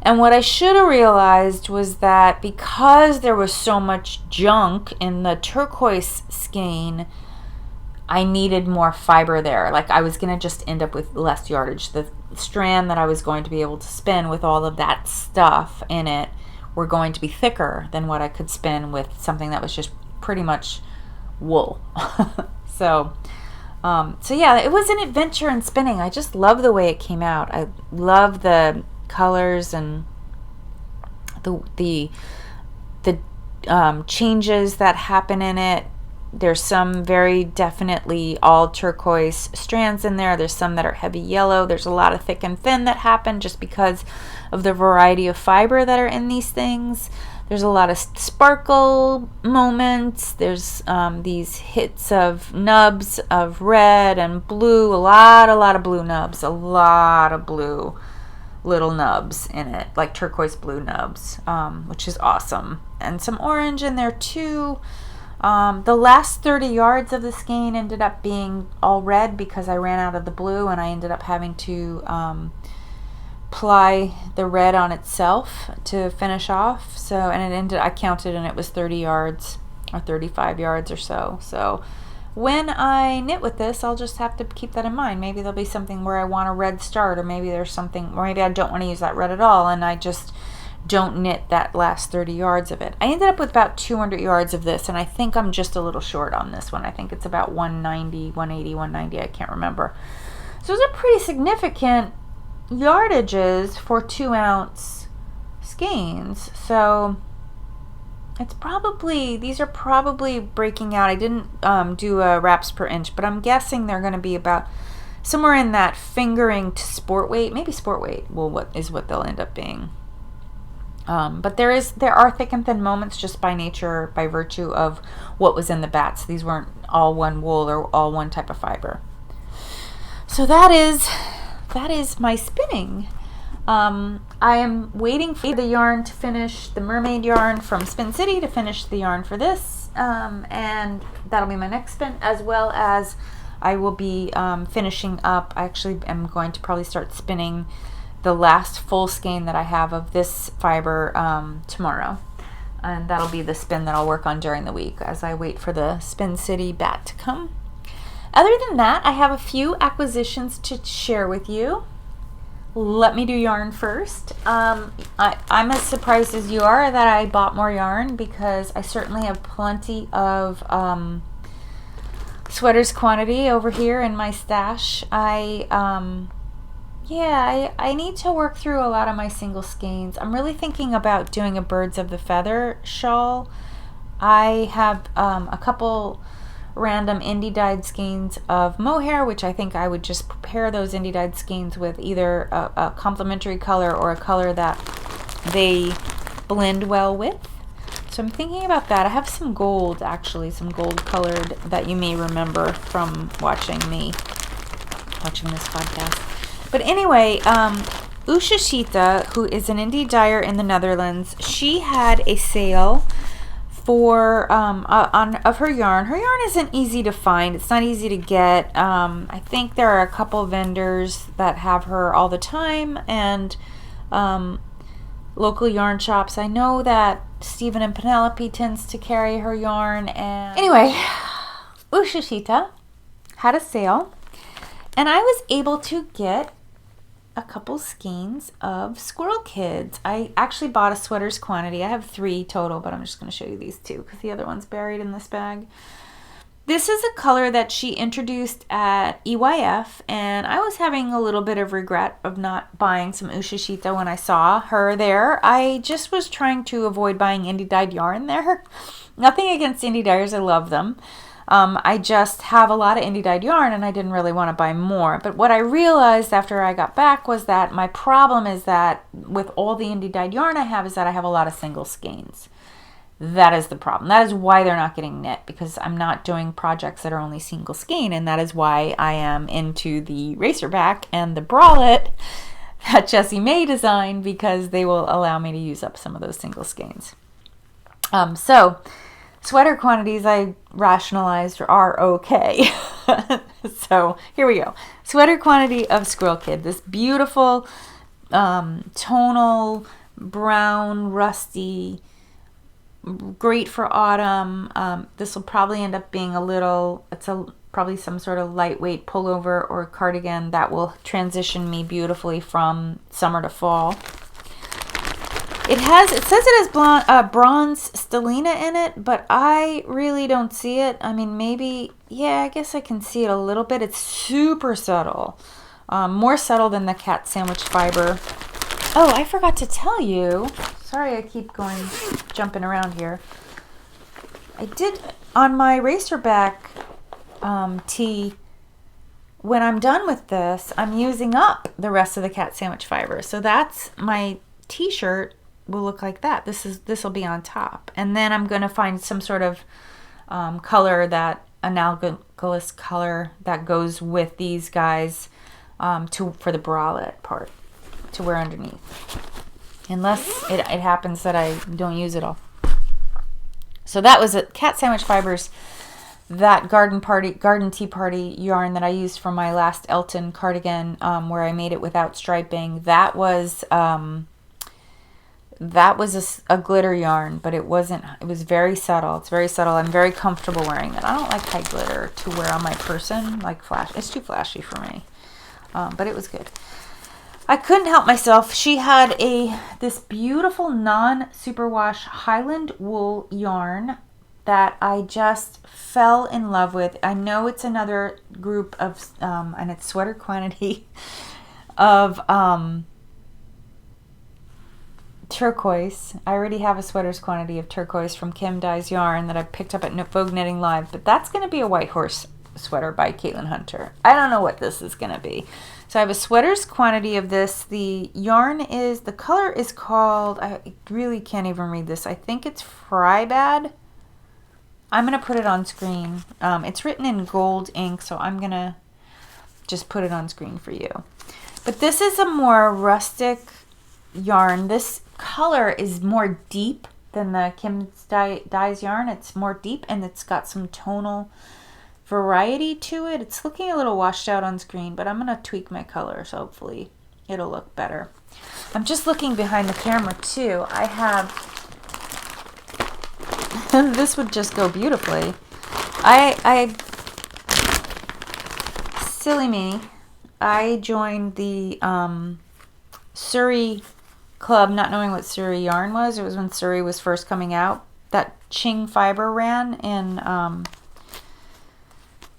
And what I should have realized was that because there was so much junk in the turquoise skein, I needed more fiber there. Like I was going to just end up with less yardage. The strand that I was going to be able to spin with all of that stuff in it were going to be thicker than what I could spin with something that was just pretty much wool. So yeah, it was an adventure in spinning. I just love the way it came out. I love the colors and the changes that happen in it. There's some very definitely all turquoise strands in there. There's some that are heavy yellow. There's a lot of thick and thin that happen just because of the variety of fiber that are in these things. There's a lot of sparkle moments. There's these hits of nubs of red and blue. A lot of blue nubs. A lot of blue little nubs in it, like turquoise blue nubs, which is awesome. And some orange in there too. The last 30 yards of the skein ended up being all red because I ran out of the blue, and I ended up having to ply the red on itself to finish off. So, and I counted, and it was 30 yards or 35 yards or so. So when I knit with this, I'll just have to keep that in mind. Maybe there'll be something where I want a red start, or maybe there's something, or maybe I don't want to use that red at all, and I just don't knit that last 30 yards of it. I ended up with about 200 yards of this, and I think I'm just a little short on this one. I think it's about 190, 180, 190, I can't remember. So those are pretty significant yardages for 2-ounce skeins. So it's probably, these are probably breaking out. I didn't do a wraps per inch, but I'm guessing they're going to be about somewhere in that fingering to sport weight, maybe sport weight. Well, what they'll end up being. But there are thick and thin moments just by nature, by virtue of what was in the batts. These weren't all one wool or all one type of fiber. So that is my spinning. I am waiting for the yarn to finish, the mermaid yarn from Spin City to finish the yarn for this, and that'll be my next spin, as well as I will be finishing up. I actually am going to probably start spinning the last full skein that I have of this fiber tomorrow, and that'll be the spin that I'll work on during the week as I wait for the Spin City batt to come. Other than that, I have a few acquisitions to share with you. Let me do yarn first. I'm as surprised as you are that I bought more yarn, because I certainly have plenty of sweaters quantity over here in my stash. I need to work through a lot of my single skeins. I'm really thinking about doing a birds of the feather shawl. I have a couple random indie dyed skeins of mohair, which I think I would just prepare those indie dyed skeins with either a complementary color or a color that they blend well with. So I'm thinking about that. I have some gold, actually, some gold colored that you may remember from watching this podcast. But anyway, Ushashita, who is an indie dyer in the Netherlands, she had a sale for of her yarn. Her yarn isn't easy to find. It's not easy to get. I think there are a couple vendors that have her all the time, and local yarn shops. I know that Stephen and Penelope tends to carry her yarn. And anyway, Ushashita had a sale, and I was able to get a couple skeins of Squirrel Kids. I actually bought a sweater's quantity. I have 3 total, but I'm just going to show you these 2 because the other one's buried in this bag. This is a color that she introduced at EYF, and I was having a little bit of regret of not buying some Ushashita when I saw her there. I just was trying to avoid buying indie dyed yarn there. Nothing against indie dyers, I love them. I just have a lot of indie dyed yarn, and I didn't really want to buy more. But what I realized after I got back was that my problem is that with all the indie dyed yarn I have is that I have a lot of single skeins. That is the problem. That is why they're not getting knit, because I'm not doing projects that are only single skein, and that is why I am into the Racerback and the bralette that Jessie may design, because they will allow me to use up some of those single skeins. So sweater quantities I rationalized are okay. So here we go. Sweater quantity of Squirrel Kid. This beautiful tonal brown rusty, great for autumn. This will probably end up being probably some sort of lightweight pullover or cardigan that will transition me beautifully from summer to fall. It says it has bronze stellina in it, but I really don't see it. I mean, maybe, yeah, I guess I can see it a little bit. It's super subtle, more subtle than the cat sandwich fiber. Oh, I forgot to tell you. Sorry, I keep jumping around here. I did, on my Racerback tee, when I'm done with this, I'm using up the rest of the cat sandwich fiber. So that's my t-shirt will look like that. This will be on top. And then I'm going to find some sort of color, that analogous color that goes with these guys for the bralette part to wear underneath. Unless it happens that I don't use it all. So that was a cat sandwich fibers, that garden tea party yarn that I used for my last Elton cardigan, where I made it without striping. That was a glitter yarn, but it was very subtle. It's very subtle. I'm very comfortable wearing it. I don't like high glitter to wear on my person, like flash. It's too flashy for me. But it was good. I couldn't help myself. She had this beautiful non-superwash Highland wool yarn that I just fell in love with. I know it's another group of, and it's sweater quantity of turquoise. I already have a sweater's quantity of turquoise from Kim Dye's Yarn that I picked up at Vogue Knitting Live, but that's going to be a White Horse sweater by Caitlin Hunter. I don't know what this is going to be. So I have a sweater's quantity of this. The color is called, I really can't even read this. I think it's Frybad. I'm going to put it on screen. It's written in gold ink, so I'm going to just put it on screen for you. But this is a more rustic yarn. This color is more deep than the Kim Dye's yarn. It's more deep, and it's got some tonal variety to it. It's looking a little washed out on screen, but I'm going to tweak my color, so hopefully it'll look better. I'm just looking behind the camera too. I have this would just go beautifully. Silly me, I joined the Surrey club not knowing what Surrey yarn was. It was when Surrey was first coming out. That Ching fiber ran in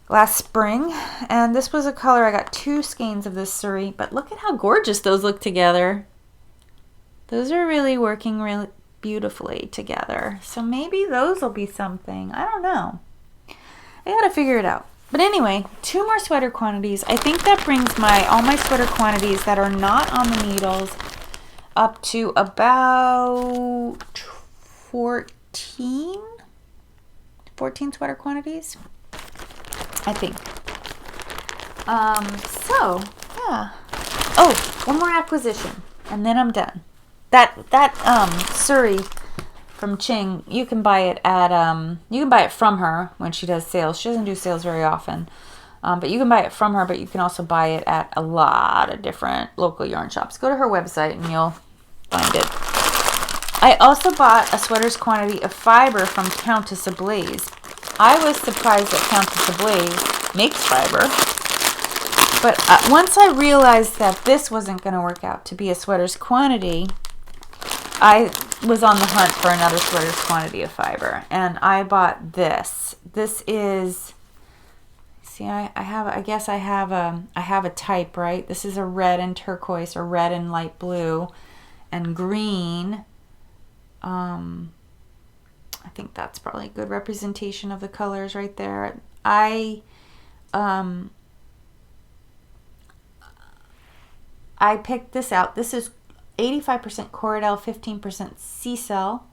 last spring, and this was a color. I got 2 skeins of this Surrey, but look at how gorgeous those look together. Those are really working really beautifully together. So maybe those will be something. I don't know. I gotta figure it out. But anyway, 2 more sweater quantities. I think that brings all my sweater quantities that are not on the needles up to about 14 sweater quantities, I think. So yeah. Oh, one more acquisition, and then I'm done. That Surrey from Ching, you can buy it at you can buy it from her when she does sales. She doesn't do sales very often, but you can buy it from her. But you can also buy it at a lot of different local yarn shops. Go to her website and you'll find it. I also bought a sweater's quantity of fiber from Countess Ablaze. I was surprised that Countess Ablaze makes fiber. But once I realized that this wasn't going to work out to be a sweater's quantity, I was on the hunt for another sweater's quantity of fiber. And I bought this. This is, see, I guess I have a type, right? This is a red and turquoise, or red and light blue and green. I think that's probably a good representation of the colors right there. I picked this out. This is 85% Cordell, 15% C-cell,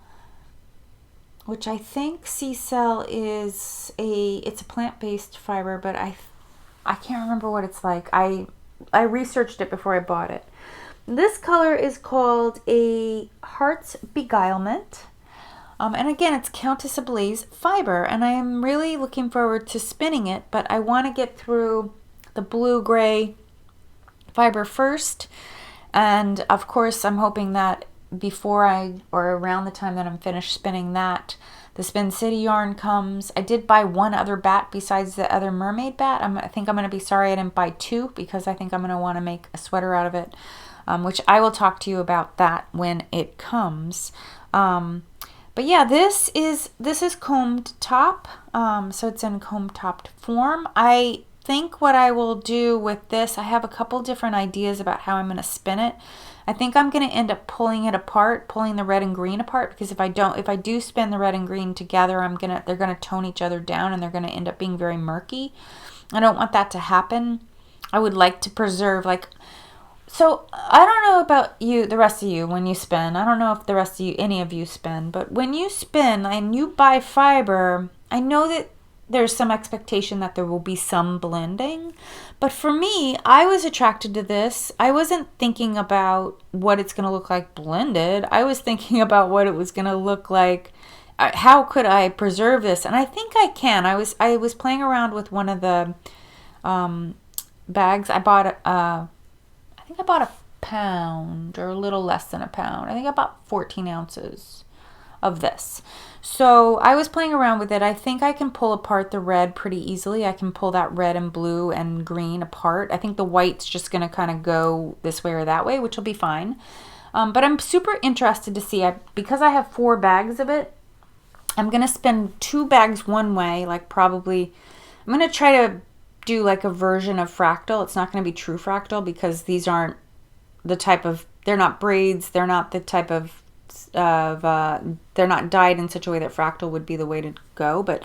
which I think C-cell is it's a plant-based fiber, but I can't remember what it's like. I researched it before I bought it. This color is called a Heart's Beguilement. And again, it's Countess Ablaze fiber, and I am really looking forward to spinning it, but I want to get through the blue-gray fiber first. And of course, I'm hoping that before or around the time that I'm finished spinning that, the Spin City yarn comes. I did buy one other batt besides the other mermaid batt. I think I'm going to be sorry I didn't buy 2, because I think I'm going to want to make a sweater out of it, which I will talk to you about that when it comes. But yeah, this is combed top, so it's in combed topped form. I think what I will do with this, I have a couple different ideas about how I'm going to spin it. I think I'm going to end up pulling it apart, pulling the red and green apart, because if I do spin the red and green together, they're going to tone each other down, and they're going to end up being very murky. I don't want that to happen. I would like to preserve, so I don't know about you, the rest of you, when you spin. I don't know if the rest of you, any of you spin, but when you spin and you buy fiber, I know that there's some expectation that there will be some blending. But for me, I was attracted to this. I wasn't thinking about what it's going to look like blended. I was thinking about what it was going to look like. How could I preserve this? And I think I can. I was playing around with one of the bags. I bought I think I bought a pound, or a little less than a pound. I think I bought 14 ounces of this. So I was playing around with it. I think I can pull apart the red pretty easily. I can pull that red and blue and green apart. I think the white's just going to kind of go this way or that way, which will be fine. But I'm super interested to see, because I have 4 bags of it, I'm going to spin 2 bags one way, probably, I'm going to try to do a version of fractal. It's not going to be true fractal, because these aren't the type of, they're not braids, they're not the type of they're not dyed in such a way that fractal would be the way to go. But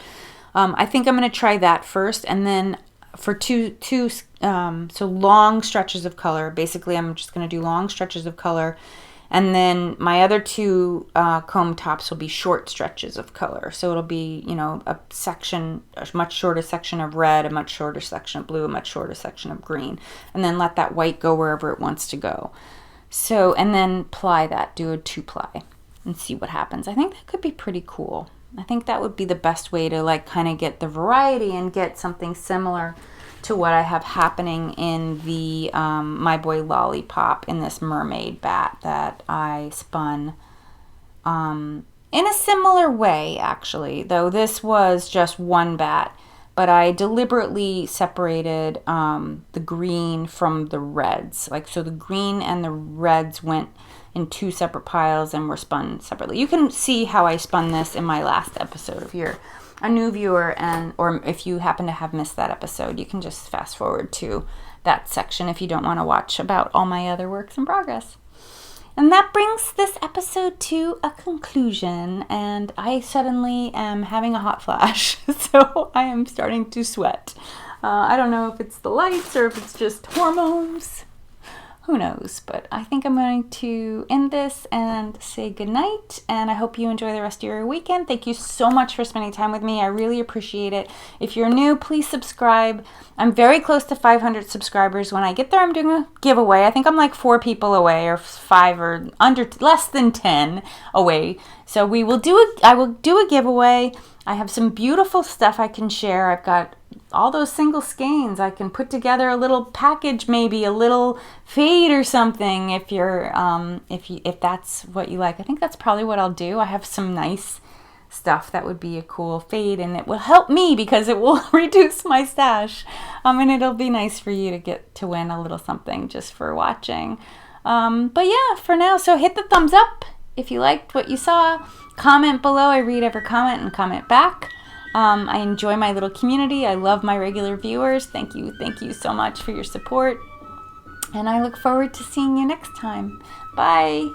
I think I'm going to try that first, and then for two so long stretches of color. Basically, I'm just going to do long stretches of color, and then my other 2 comb tops will be short stretches of color. So it'll be, a much shorter section of red, a much shorter section of blue, a much shorter section of green, and then let that white go wherever it wants to go. So, and then ply that, do a 2-ply and see what happens. I think that could be pretty cool. I think that would be the best way to kind of get the variety and get something similar to what I have happening in the My Boy Lollipop, in this mermaid batt that I spun in a similar way, actually, though this was just one batt. But I deliberately separated the green from the reds. So the green and the reds went in 2 separate piles and were spun separately. You can see how I spun this in my last episode. If you're a new viewer, or if you happen to have missed that episode, you can just fast forward to that section if you don't want to watch about all my other works in progress. And that brings this episode to a conclusion, and I suddenly am having a hot flash, so I am starting to sweat. I don't know if it's the lights or if it's just hormones. Who knows? But I think I'm going to end this and say goodnight, and I hope you enjoy the rest of your weekend. Thank you so much for spending time with me. I really appreciate it. If you're new, please subscribe. I'm very close to 500 subscribers. When I get there, I'm doing a giveaway. I think I'm like 4 people away, or 5, or less than 10 away. So I will do a giveaway. I have some beautiful stuff I can share. I've got all those single skeins. I can put together a little package, maybe a little fade or something, if you're if that's what you like. I think that's probably what I'll do. I have some nice stuff that would be a cool fade, and it will help me because it will reduce my stash. And it'll be nice for you to get to win a little something just for watching. But yeah, for now, so hit the thumbs up if you liked what you saw. Comment below. I read every comment and comment back. I enjoy my little community. I love my regular viewers. Thank you so much for your support. And I look forward to seeing you next time. Bye.